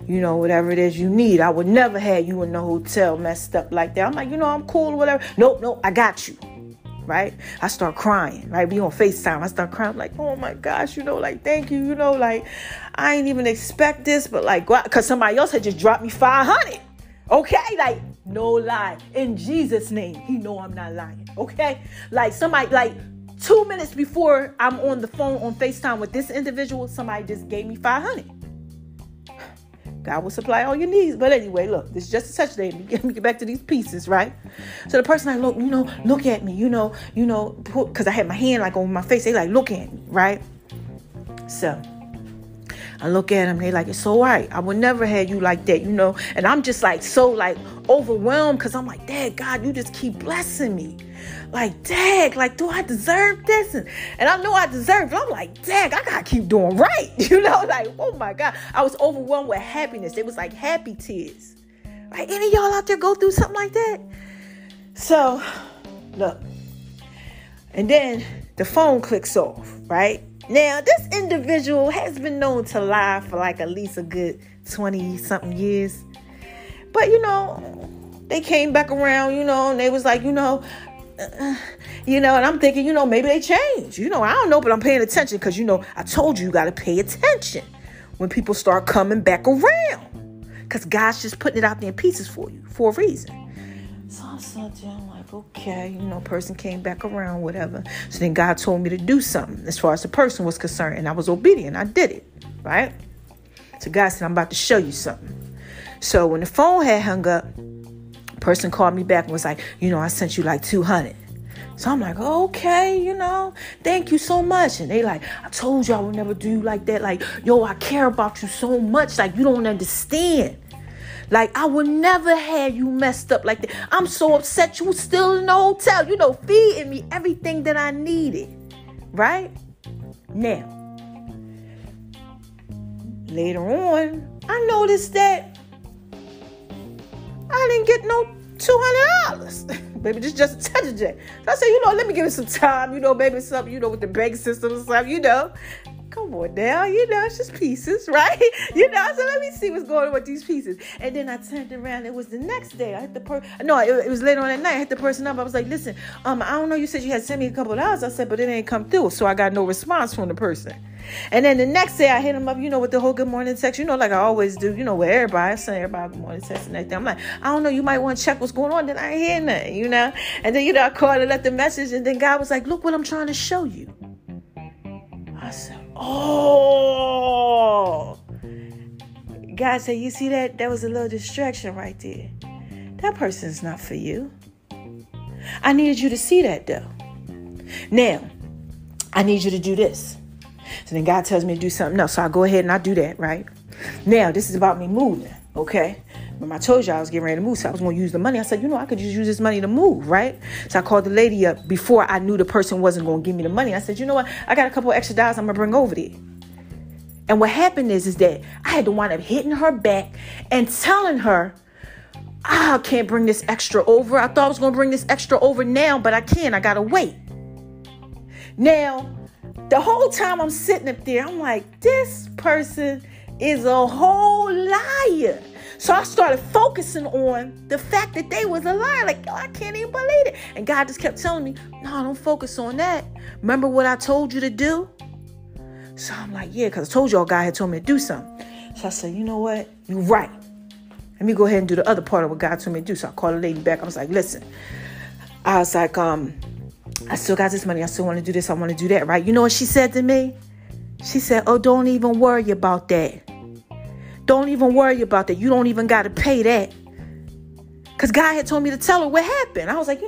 You know, whatever it is you need. I would never have you in the hotel messed up like that. I'm like, you know, I'm cool or whatever. Nope, I got you. Right? I start crying, right? We on FaceTime. I start crying. I'm like, oh my gosh, you know, like, thank you. You know, like, I ain't even expect this, but like, because somebody else had just dropped me $500. Okay? Like, no lie. In Jesus' name, he know I'm not lying. Okay? Like, somebody, like, 2 minutes before I'm on the phone on FaceTime with this individual, somebody just gave me $500. God will supply all your needs. But anyway, look, this is just a touch day. Let me get back to these pieces, right? So the person like, look at me, because I had my hand like over my face. They like, look at me, right? So I look at them. They like, it's all right. I would never have you like that, And I'm just like so like overwhelmed because I'm like, Dad, God, you just keep blessing me. Like, Dad, like, do I deserve this? And I know I deserve it. I'm like, Dad, I got to keep doing right. Like, oh my God. I was overwhelmed with happiness. It was like happy tears. Right? Any of y'all out there go through something like that? So, look. And then the phone clicks off, right? Now, this individual has been known to lie for like at least a good 20-something years. But, they came back around, and they was like, and I'm thinking, maybe they changed. I don't know, but I'm paying attention because, I told you got to pay attention when people start coming back around because God's just putting it out there in pieces for you for a reason. So I sat there, I'm like, okay, person came back around, whatever. So then God told me to do something as far as the person was concerned, and I was obedient. I did it, right? So God said, I'm about to show you something. So when the phone had hung up, person called me back and was like, I sent you like $200. So I'm like, okay, thank you so much. And they like, I told you I would never do you like that. Like, yo, I care about you so much. Like, you don't understand. Like, I would never have you messed up like that. I'm so upset you still in the hotel, feeding me everything that I needed. Right? Now, later on, I noticed that I didn't get no $200. Baby, this is just a touch of that. So I said, let me give it some time, maybe something, with the bank system or something, Come on now, it's just pieces, right? So let me see what's going on with these pieces. And then I turned around. It was the next day. I hit the it was later on at night. I hit the person up. I was like, listen, I don't know. You said you had sent me a couple of hours. I said, but it ain't come through. So I got no response from the person. And then the next day I hit him up, with the whole good morning text, like I always do, with everybody. I send everybody good morning text and everything. I'm like, I don't know, you might want to check what's going on. Then I ain't hear nothing, And then, I called and left the message. And then God was like, look what I'm trying to show you. I said, oh. God said, you see that? That was a little distraction right there. That person's not for you. I needed you to see that though. Now, I need you to do this. So then God tells me to do something else. So I go ahead and I do that, right? Now, this is about me moving, okay? Remember I told you I was getting ready to move, so I was going to use the money. I said, I could just use this money to move, right? So I called the lady up before I knew the person wasn't going to give me the money. I said, you know what? I got a couple of extra dollars I'm going to bring over there. And what happened is that I had to wind up hitting her back and telling her, I can't bring this extra over. I thought I was going to bring this extra over now, but I can't. I got to wait. Now, the whole time I'm sitting up there, I'm like, this person is a whole liar. So I started focusing on the fact that they was a liar. Like, I can't even believe it. And God just kept telling me, no, don't focus on that. Remember what I told you to do? So I'm like, yeah, because I told y'all God had told me to do something. So I said, you know what? You're right. Let me go ahead and do the other part of what God told me to do. So I called the lady back. I was like, listen. I was like, I still got this money. I still want to do this. I want to do that, right? You know what she said to me? She said, oh, don't even worry about that. Don't even worry about that. You don't even got to pay that. Because God had told me to tell her what happened. I was like,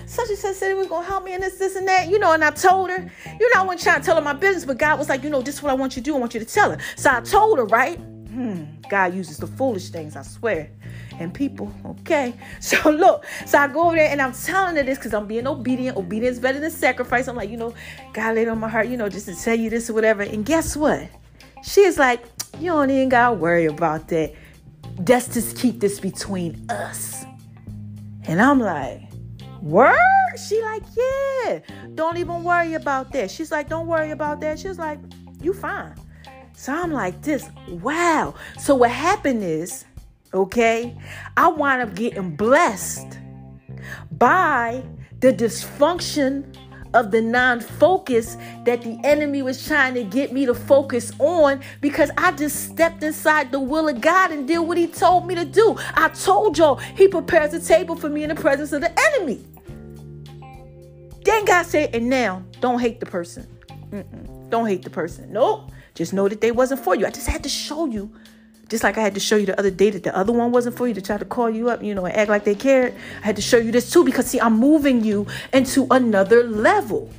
such and such said he was going to help me in this and that, and I told her, I wasn't trying to tell her my business, but God was like, this is what I want you to do. I want you to tell her. So I told her, right? God uses the foolish things, I swear. And people, okay? So look, I go over there and I'm telling her this because I'm being obedient. Obedience is better than sacrifice. I'm like, God laid on my heart, just to tell you this or whatever. And guess what? She is like, you don't even got to worry about that. Let's just keep this between us. And I'm like, word? She like, yeah, don't even worry about that. She's like, don't worry about that. She's like, you fine. So I'm like this, wow. So what happened is, okay, I wound up getting blessed by the dysfunction of the non-focus that the enemy was trying to get me to focus on, because I just stepped inside the will of God and did what he told me to do. I told y'all he prepares a table for me in the presence of the enemy. Then God said, and now don't hate the person. Don't hate the person. Nope. Just know that they wasn't for you. I just had to show you, just like I had to show you the other day that the other one wasn't for you, to try to call you up, and act like they cared. I had to show you this too, because see, I'm moving you into another level.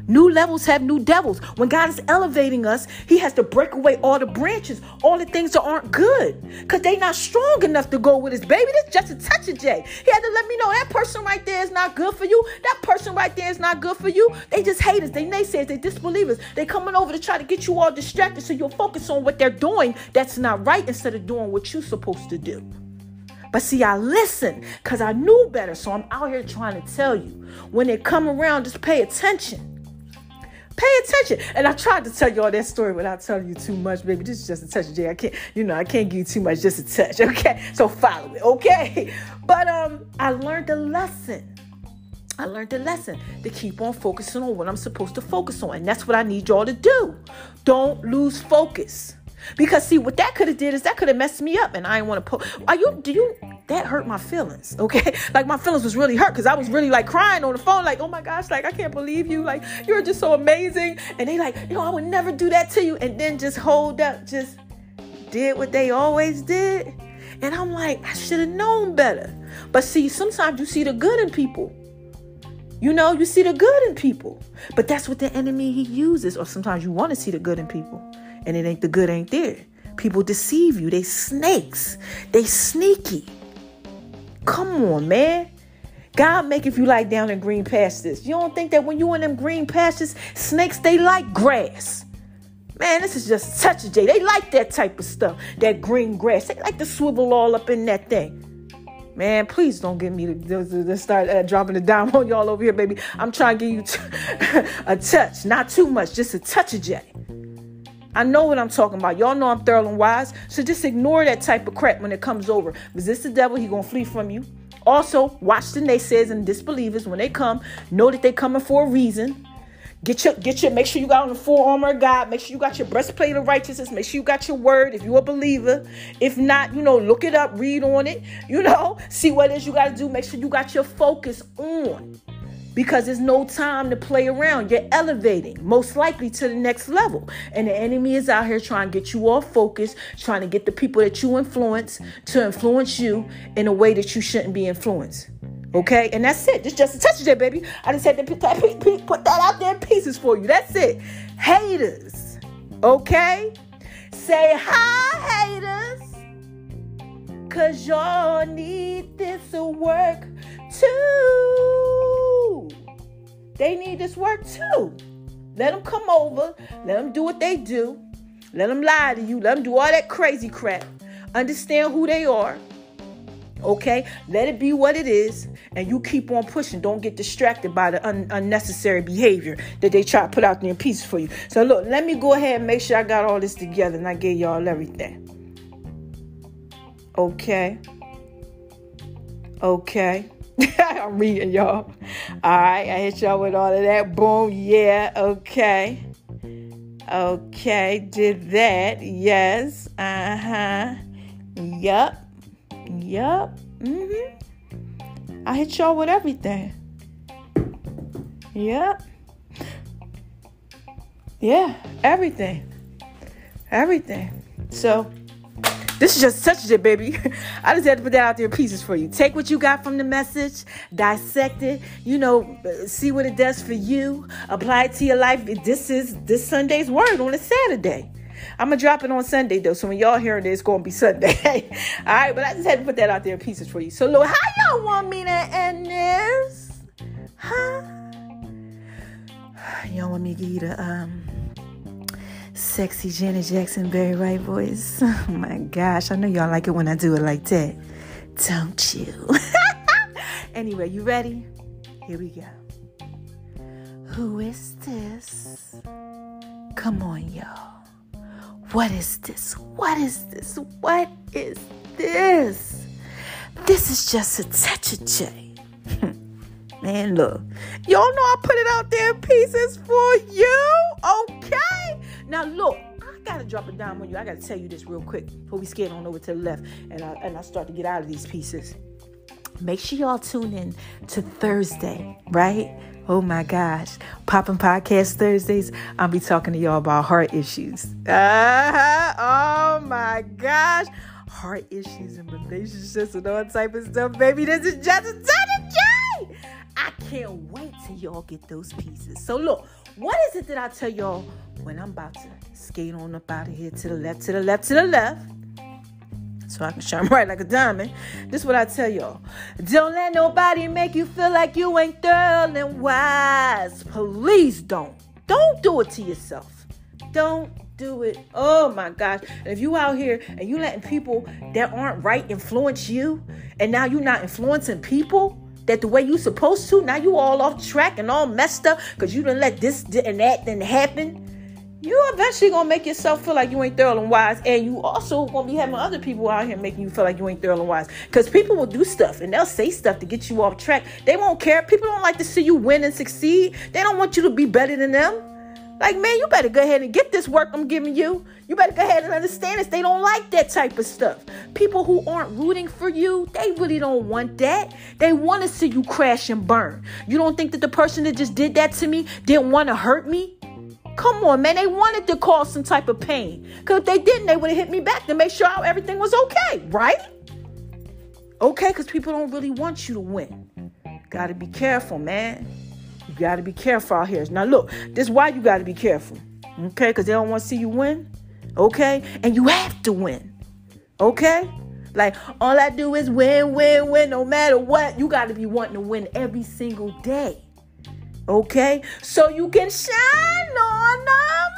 New levels have new devils. When God is elevating us, he has to break away all the branches, all the things that aren't good, because they not strong enough to go with us, baby. That's just a touch of J. He had to let me know that person right there is not good for you. That person right there is not good for you. They just hate us. They naysayers. They disbelievers. They coming over to try to get you all distracted so you'll focus on what they're doing that's not right instead of doing what you're supposed to do. But see, I listened because I knew better. So I'm out here trying to tell you, when they come around, just pay attention. Pay attention. And I tried to tell you all that story without telling you too much, baby. This is just a touch, Jay. I can't give you too much, just a touch, okay? So follow it, okay? But I learned a lesson. To keep on focusing on what I'm supposed to focus on. And that's what I need y'all to do. Don't lose focus. Because see, what that could have did is that could have messed me up, and I didn't want to that hurt my feelings, okay? Like, my feelings was really hurt because I was really like crying on the phone, like, oh my gosh, like, I can't believe you, like, you're just so amazing. And they like, I would never do that to you. And then just hold up, just did what they always did. And I'm like, I should have known better. But see, sometimes you see the good in people. You see the good in people. But that's what the enemy, he uses. Or sometimes you want to see the good in people, and the good ain't there. People deceive you. They snakes. They sneaky. Come on, man. God make if you like down in green pastures. You don't think that when you in them green pastures, snakes, they like grass. Man, this is just a touch of J. They like that type of stuff, that green grass. They like to swivel all up in that thing. Man, please don't get me to start dropping the dime on y'all over here, baby. I'm trying to give you a touch, not too much, just a touch of J. I know what I'm talking about. Y'all know I'm thorough and wise. So just ignore that type of crap when it comes over. Resist the devil. He going to flee from you. Also, watch the naysayers and disbelievers. When they come, know that they coming for a reason. Make sure you got on the full armor of God. Make sure you got your breastplate of righteousness. Make sure you got your word if you're a believer. If not, look it up, read on it, see what it is you got to do. Make sure you got your focus on, because there's no time to play around. You're elevating, most likely, to the next level. And the enemy is out here trying to get you off focus, trying to get the people that you influence to influence you in a way that you shouldn't be influenced. Okay? And that's it. Just a touch of that, baby. I just had to put that out there in pieces for you. That's it. Haters. Okay? Say hi, haters. Cause y'all need this work too. They need this work too. Let them come over. Let them do what they do. Let them lie to you. Let them do all that crazy crap. Understand who they are. Okay? Let it be what it is. And you keep on pushing. Don't get distracted by the unnecessary behavior that they try to put out there in pieces for you. So look, let me go ahead and make sure I got all this together and I gave y'all everything. Okay. I'm reading, y'all. All right, I hit y'all with all of that. Boom, yeah, okay. Okay, did that. Yes, Yup. I hit y'all with everything. Yep. Yeah, everything. So, this is just such a baby. I just had to put that out there in pieces for you. Take what you got from the message, dissect it, see what it does for you, apply it to your life. This is this Sunday's word on a Saturday. I'm going to drop it on Sunday, though. So when y'all hearing it, it's going to be Sunday. All right, but I just had to put that out there in pieces for you. So, look, how y'all want me to end this? Huh? Y'all want me to give you the sexy Janet Jackson Barry White voice? Oh, my gosh. I know y'all like it when I do it like that. Don't you? Anyway, you ready? Here we go. Who is this? Come on, y'all. What is this? This is just a touch of J. Man, look. Y'all know I put it out there in pieces for you. Okay? Now, look. I got to drop it down on you. I got to tell you this real quick before we skate on over to the left and I start to get out of these pieces. Make sure y'all tune in to Thursday, right? Oh my gosh. Poppin' Podcast Thursdays. I'll be talking to y'all about heart issues. Oh my gosh. Heart issues and relationships and all type of stuff. Baby, this is just a J. I can't wait till y'all get those pieces. So look, what is it that I tell y'all when I'm about to skate on up out of here to the left, so I can shine bright like a diamond? This is what I tell y'all. Don't let nobody make you feel like you ain't thorough and wise. Please don't. Don't do it to yourself. Don't do it. Oh my gosh. And if you out here and you letting people that aren't right influence you, and now you're not influencing people that the way you supposed to, now you all off track and all messed up because you done let this and that then happen, you eventually gonna make yourself feel like you ain't thorough and wise, and you also gonna be having other people out here making you feel like you ain't thorough and wise. Because people will do stuff and they'll say stuff to get you off track. They won't care. People don't like to see you win and succeed. They don't want you to be better than them. Like, man, you better go ahead and get this work I'm giving you. You better go ahead and understand this. They don't like that type of stuff. People who aren't rooting for you, they really don't want that. They want to see you crash and burn. You don't think that the person that just did that to me didn't want to hurt me? Come on, man. They wanted to cause some type of pain. Because if they didn't, they would have hit me back to make sure everything was okay, right? Okay, because people don't really want you to win. Got to be careful, man. You got to be careful out here. Now, look, this is why you got to be careful. Okay, because they don't want to see you win. Okay, and you have to win. Okay? Like, all I do is win, no matter what. You got to be wanting to win every single day. Okay? So you can shine on them.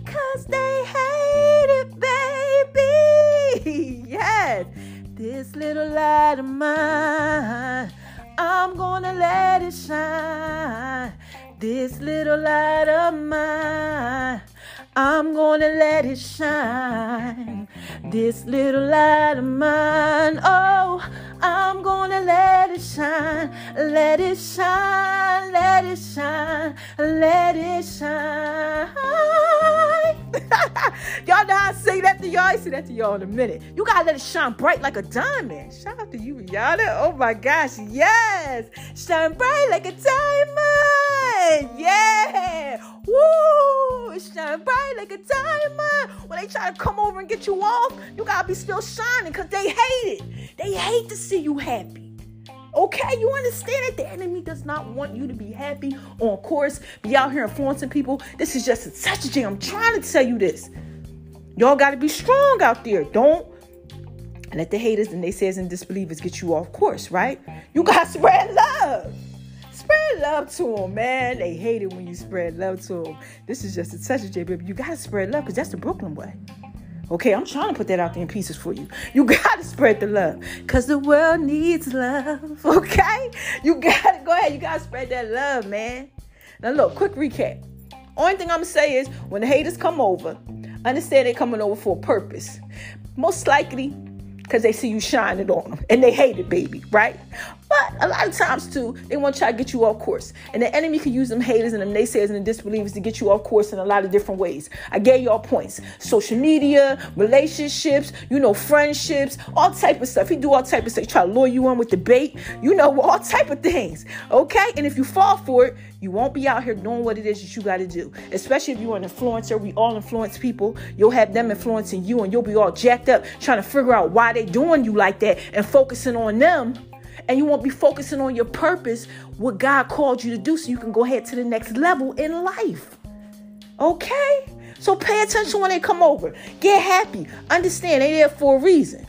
Because they hate it, baby. Yes. This little light of mine, I'm gonna let it shine. This little light of mine, I'm gonna let it shine. This little light of mine, oh, I'm gonna let it shine. Let it shine, let it shine, let it shine. Y'all know how I say that to y'all? I say that to y'all in a minute. You gotta let it shine bright like a diamond. Shout out to you, Rihanna. Oh my gosh, yes. Shine bright like a diamond. Yeah. Woo. Shine bright like a diamond. When they try to come over and get you off, you gotta be still shining because they hate it. They hate to see you happy. Okay, you understand it? The enemy does not want you to be happy, on course, be out here influencing people. This is just such a jam. I'm trying to tell you this. Y'all got to be strong out there. Don't And let the haters and naysayers and disbelievers get you off course, right? You got to spread love. Spread love to them, man. They hate it when you spread love to them. This is just a touch of J, baby. You got to spread love because that's the Brooklyn way. Okay, I'm trying to put that out there in pieces for you. You got to spread the love because the world needs love, okay? You got to go ahead. You got to spread that love, man. Now, look, quick recap. Only thing I'm going to say is when the haters come over, understand they're coming over for a purpose. Most likely because they see you shining on them and they hate it, baby, right? But a lot of times, too, they want to try to get you off course. And the enemy can use them haters and them naysayers and the disbelievers to get you off course in a lot of different ways. I gave y'all points. Social media, relationships, friendships, all type of stuff. He do all type of stuff. He try to lure you on with the bait, all type of things, okay? And if you fall for it, you won't be out here doing what it is that you got to do. Especially if you're an influencer. We all influence people. You'll have them influencing you and you'll be all jacked up trying to figure out why they doing you like that and focusing on them. And you won't be focusing on your purpose, what God called you to do so you can go ahead to the next level in life. Okay? So pay attention when they come over. Get happy. Understand they're there for a reason.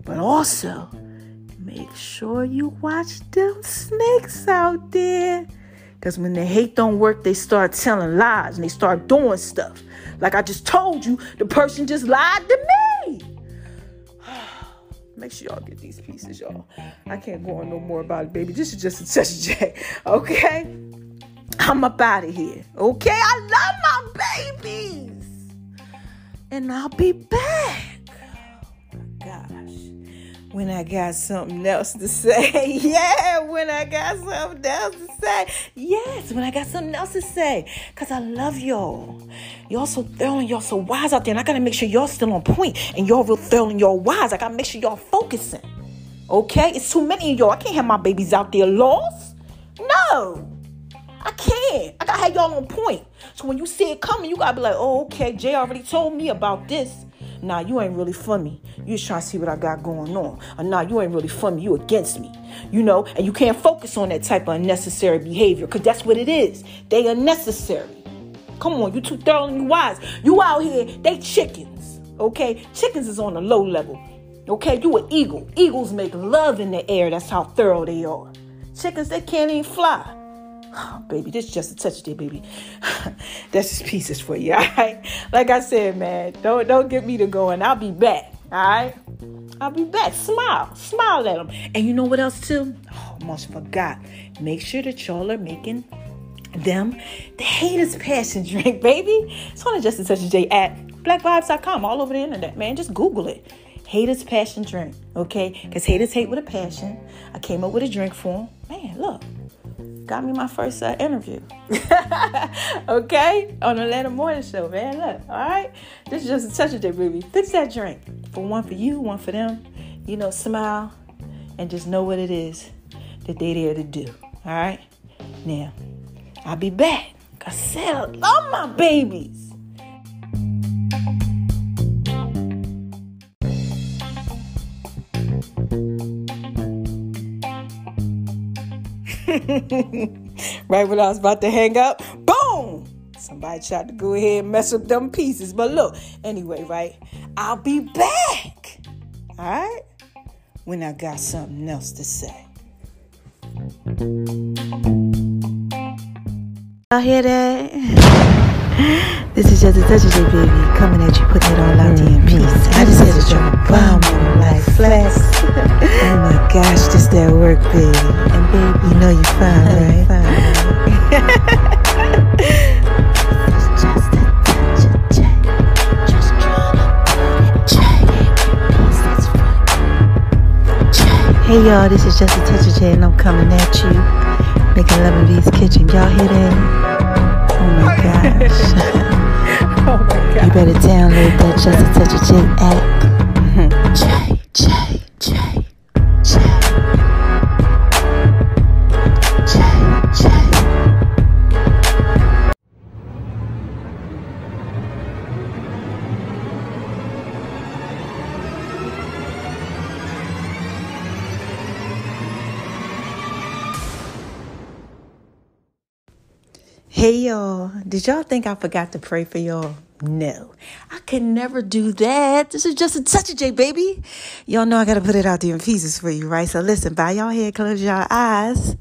But also, make sure you watch them snakes out there. Because when the hate don't work, they start telling lies and they start doing stuff. Like I just told you, the person just lied to me. Make sure y'all get these pieces, y'all. I can't go on no more about it, baby. This is just a touch of J, okay? I'm up out of here, okay? I love my babies. And I'll be back. Oh, my gosh. When I got something else to say. Yeah, when I got something else to say. Yes, when I got something else to say. Because I love y'all. Y'all so thorough and y'all so wise out there. And I got to make sure y'all still on point. And y'all real thorough and y'all wise. I got to make sure y'all focusing. Okay? It's too many of y'all. I can't have my babies out there lost. No. I can't. I got to have y'all on point. So when you see it coming, you got to be like, oh, okay, Jay already told me about this. Nah, you ain't really for me. You just trying to see what I got going on. Or nah, you ain't really for me. You against me. And you can't focus on that type of unnecessary behavior because that's what it is. They unnecessary. Come on, you too thorough and you wise. You out here, they chickens. Okay? Chickens is on a low level. Okay? You an eagle. Eagles make love in the air. That's how thorough they are. Chickens, they can't even fly. Oh, baby, this is just a touch of it, baby. That's just pieces for you, all right? Like I said, man, don't get me to going. I'll be back, all right? I'll be back. Smile at them. And you know what else, too? Oh, almost forgot. Make sure that y'all are making them the haters passion drink, baby. It's on Just a Touch of J at blackvibes.com, all over the internet, man. Just Google it. Haters passion drink, okay? Because haters hate with a passion. I came up with a drink for them. Man, look. Got me my first interview. Okay? On the Atlanta Morning Show, man. Look, all right? This is just a touch of J, baby. Fix that drink. For one for you, one for them. Smile and just know what it is that they there to do. All right? Now, I'll be back. I said I love my babies. Right when I was about to hang up, boom! Somebody tried to go ahead and mess up them pieces. But look, anyway, right? I'll be back. All right? When I got something else to say. Y'all hear that? This is Just a Touch of J, baby. Coming at you, putting it all out there in peace. I just had to drop a bomb on life flex. Oh my gosh, this that work, baby. And baby, you know you fine, right? It's just a touch of J. Just trying to put it J. Hey y'all, this is Just a Touch of J, and I'm coming at you, making love in V's kitchen. Y'all hear that? Oh my gosh. Oh my God. You better download that Just a Touch of J app. J. Hey y'all, did y'all think I forgot to pray for y'all? No, I can never do that. This is just a touch of J, baby. Y'all know I got to put it out there in pieces for you, right? So listen, bow your head, close your eyes.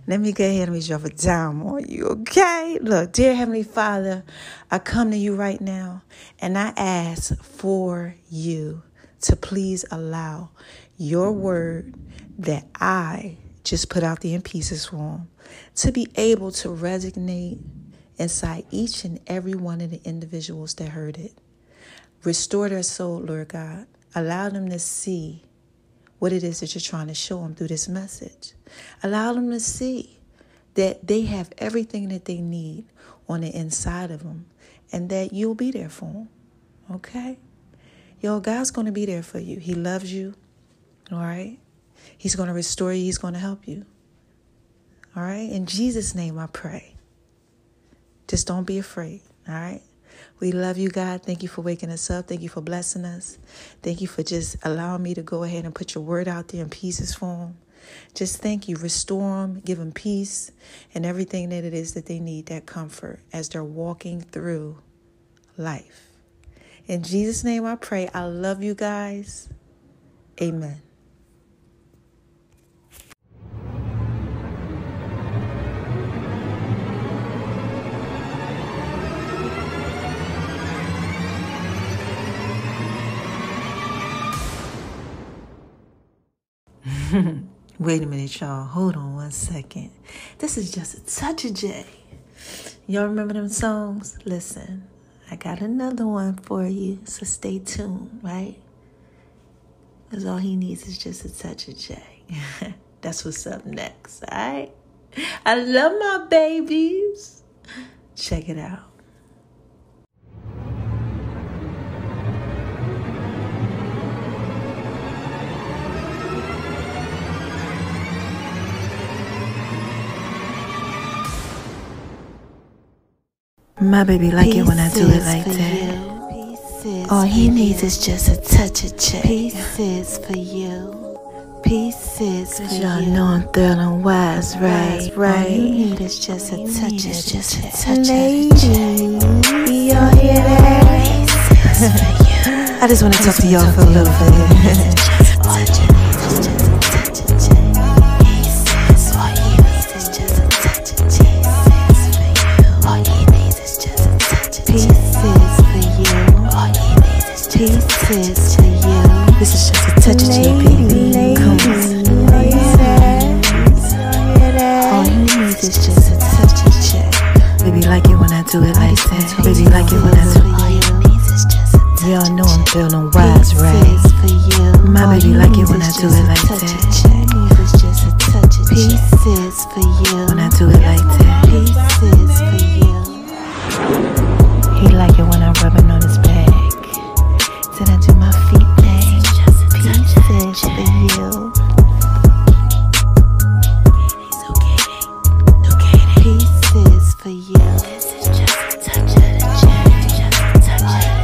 Let me go ahead and drop a dime on you, okay? Look, dear Heavenly Father, I come to you right now, and I ask for you to please allow your word that I just put out there in pieces form to be able to resonate inside each and every one of the individuals that heard it. Restore their soul, Lord God. Allow them to see what it is that you're trying to show them through this message. Allow them to see that they have everything that they need on the inside of them and that you'll be there for them, okay? Yo, God's going to be there for you. He loves you, all right? He's going to restore you. He's going to help you, all right? In Jesus' name I pray. Just don't be afraid, all right? We love you, God. Thank you for waking us up. Thank you for blessing us. Thank you for just allowing me to go ahead and put your word out there in pieces for them. Just thank you. Restore them. Give them peace and everything that it is that they need, that comfort as they're walking through life. In Jesus' name I pray. I love you guys. Amen. Wait a minute, y'all. Hold on one second. This is just a touch of J. Y'all remember them songs? Listen, I got another one for you, so stay tuned, right? Because all he needs is just a touch of J. That's what's up next, all right? I love my babies. Check it out. My baby like it when I do it like that. All he needs is just a touch of J. Pieces for you. Pieces for you. Y'all know I'm thrilling wise, right? All you need is just a touch of J. Lady, y'all hear that? I just want to talk to y'all for a little bit. Pieces for you. This is just a touch of J, baby. Come on. All you need is just a touch of J. Baby, like it when I do it like that. Baby, like it when I do it. Y'all know I'm feeling wise, right? My baby, like it when I do it like that. Pieces for you. When I do it like that. Pieces for you. He like it when I'm rubbing on his back. Then I do my feet thing. Pieces for you. Pieces for you. This is just a touch of the J.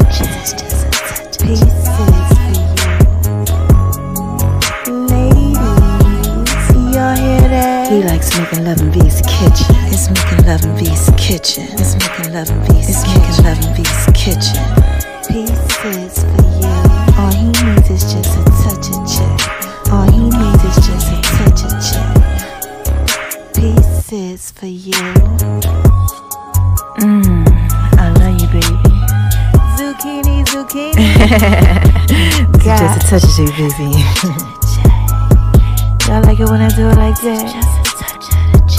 This is just a touch. Pieces for you. Ladies, y'all hear that? He likes making love in V's kitchen. It's making love in V's kitchen. It's making love in V's kitchen. It's making love in V's kitchen. Pieces for you. All he needs is just a touch of J. All he needs is just a touch of J. Pieces for you. I love you, baby. Zucchini, zucchini. Just a touch of J, baby. Y'all like it when I do it like that? Just a touch of J.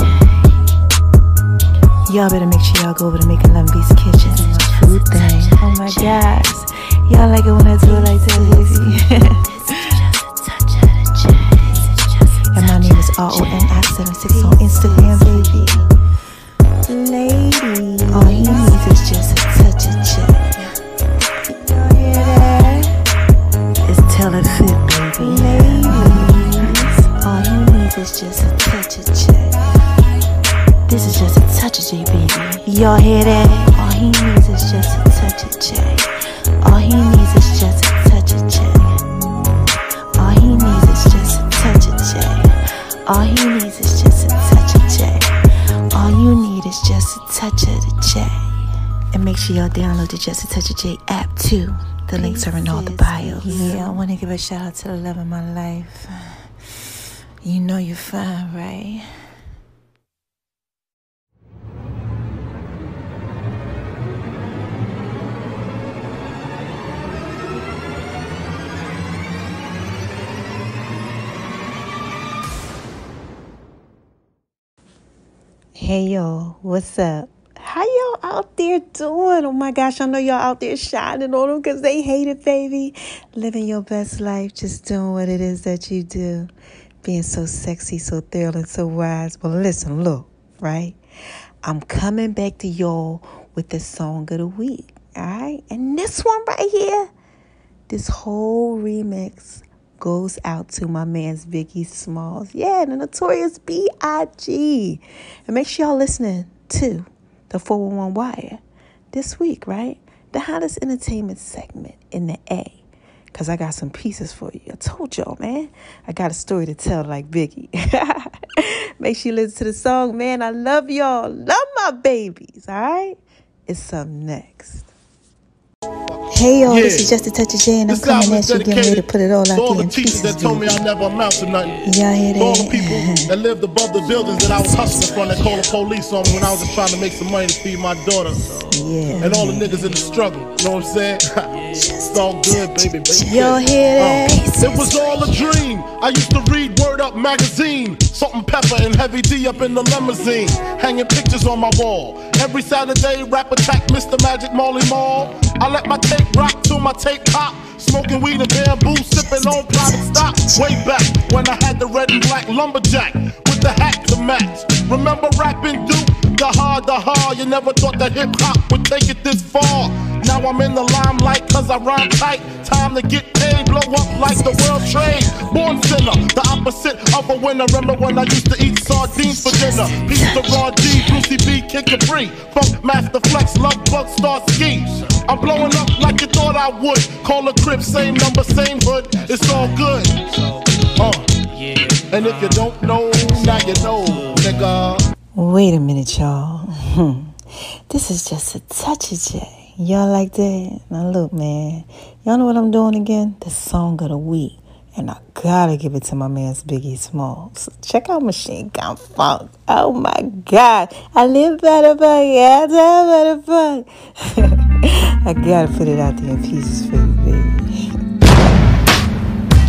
Y'all better make sure y'all go over to Making Love in V's kitchen. Do my food thing. Oh my gosh. Y'all like it when I do it like that, baby. And my name is RONX76 on Instagram, baby. Lady, all he needs is just a touch of J. Y'all hear that? It's tell it fit, baby. Ladies, all he needs is just a touch of J. This is just a touch of J, baby. Y'all hear that? All he needs is just a touch of J. All he needs is just a touch of J. All he needs is just a touch of J. All he needs is just a touch of J. All you need is just a touch of the J. And make sure y'all download the Just a Touch of J app too. The links are in all the bios. Yeah, I want to give a shout out to the love of my life. You know you're fine, right? Hey y'all, what's up? How y'all out there doing? Oh my gosh, I know y'all out there shining on them because they hate it, baby. Living your best life, just doing what it is that you do. Being so sexy, so thrilling, so wise. Well, listen, look, right? I'm coming back to y'all with the song of the week, all right? And this one right here, this whole remix goes out to my man's Biggie Smalls. Yeah, the Notorious B.I.G. And make sure y'all listening to the 411 Wire this week, right? The hottest entertainment segment in the A. Because I got some pieces for you. I told y'all, man. I got a story to tell like Biggie. Make sure you listen to the song, man. I love y'all. Love my babies, all right? It's up next. Hey y'all, this is Just a Touch of J, and I'm coming at you, getting ready to put it all out there in pieces. That told me I never amount to nothing. Y'all hear that? All the people that lived above the buildings that I was hustling from, that called the police on me when I was just trying to make some money to feed my daughter. Yeah. And all the niggas in the struggle, you know what I'm saying? It's all good, baby. Y'all hear that? It was all a dream. I used to read Word Up magazine, Salt and Pepper and Heavy D up in the limousine, hanging pictures on my wall. Every Saturday, rap attack Mr. Magic Marley Marl. I let my tape rock till my tape pop. Smoking weed and bamboo, sipping on private stock. Way back when I had the red and black lumberjack with the hat to match. Remember rapping Duke? The hard, you never thought that hip-hop would take it this far. Now I'm in the limelight cause I rhyme tight. Time to get paid, blow up like the world trade. Born sinner, the opposite of a winner. Remember when I used to eat sardines for dinner? Peace to Raw D, Brucey B, Kid Capri, Funk Master Flex, Love Bug, Star Ski. I'm blowing up like you thought I would. Call a crib, same number, same hood. It's all good. And if you don't know, now you know, nigga. Wait a minute, y'all. This is Just a Touch of J. Y'all like that? Now look, man. Y'all know what I'm doing again? The song of the week. And I gotta give it to my man's Biggie Smalls. Check out Machine Gun Funk. Oh my God. I live by the funk. Yeah, I live by the funk. I gotta put it out there in pieces for you, baby.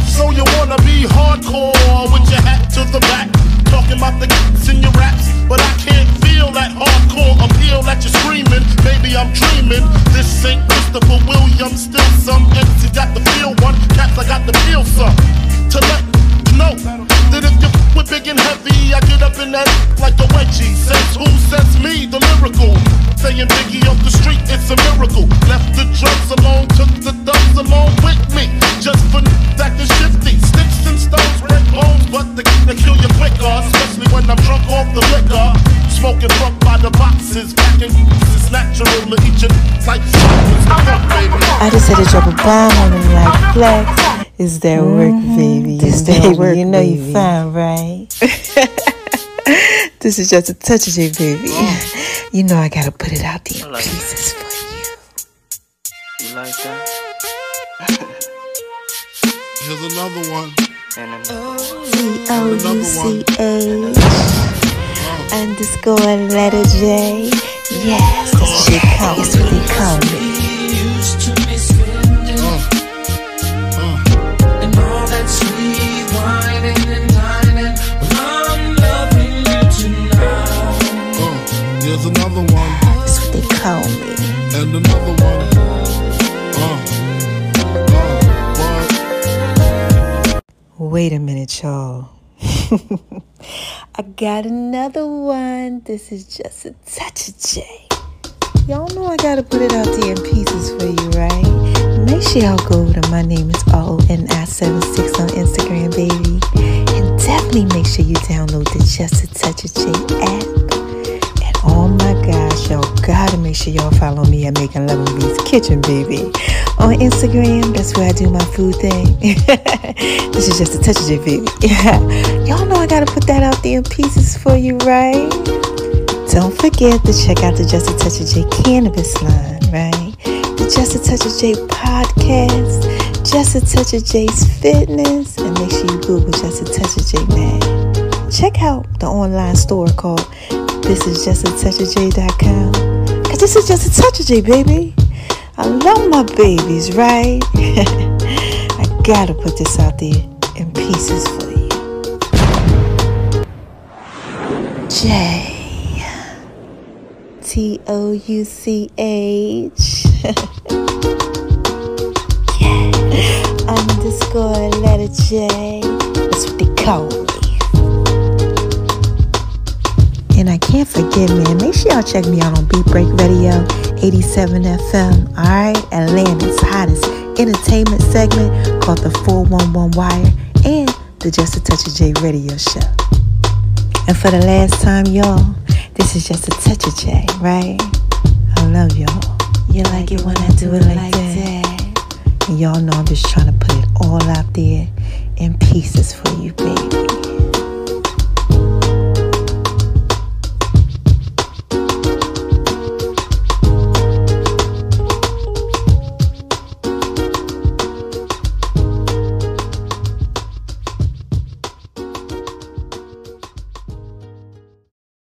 So you wanna be hardcore with your hat to the back, talking about the g***s in your raps, but I can't feel that hardcore appeal that you're screaming. Maybe I'm dreaming. This ain't Christopher Williams, still some MC got the feel one, cats I got the feel some. To let you know that if you with big and heavy, I get up in that like a wedgie. Says who? Says me, the lyrical. Saying Biggie off the street, it's a miracle. Left the drugs alone, took the thugs along with me. Just for acting shifty. Sticks and stones break bones, but they kill you quicker. Especially when I'm drunk off the liquor. Smoking fuck by the boxes, packing it's natural to eat your like I just had to drop a bomb on them like flex. Is that work, baby? Is that work, you know baby. You fine, right? This is Just a Touch of J, baby. You know I gotta put it out there in pieces for you. You like that? Here's another one. C-O-U-C-H underscore letter J. Yes, that's what they call me. That's what they call me. And all that sweet whining and dining, I'm loving you tonight. Here's another one. That's what they call me. And another one. Wait a minute, y'all. I got another one. This is Just a Touch of J. Y'all know I gotta put it out there in pieces for you, right? Make sure y'all go to My Name is RONI76 on Instagram, baby. And definitely make sure you download the Just a Touch of J app. And oh my gosh, y'all gotta make sure y'all follow me at Making Love in B's Kitchen, baby. On Instagram, that's where I do my food thing. This is Just a Touch of J, baby. Y'all know I gotta put that out there in pieces for you, right? Don't forget to check out the Just a Touch of J Cannabis line, right? The Just a Touch of J podcast, Just a Touch of J's fitness, and make sure you Google Just a Touch of J, man. Check out the online store called thisisjustatouchofj.com, because this is Just a Touch of J, baby. I love my babies, right? I gotta put this out there in pieces for you. J Touch underscore letter J. That's what they call me. And I can't forget, man, make sure y'all check me out on Beat Break Radio 87 FM. Alright, Atlanta's hottest entertainment segment called the 411 Wire and the Just a Touch of J radio show. And for the last time, y'all, this is Just a Touch of J, right? I love y'all. You like it when I do it like that? And y'all know I'm just trying to put it all out there in pieces for you, baby.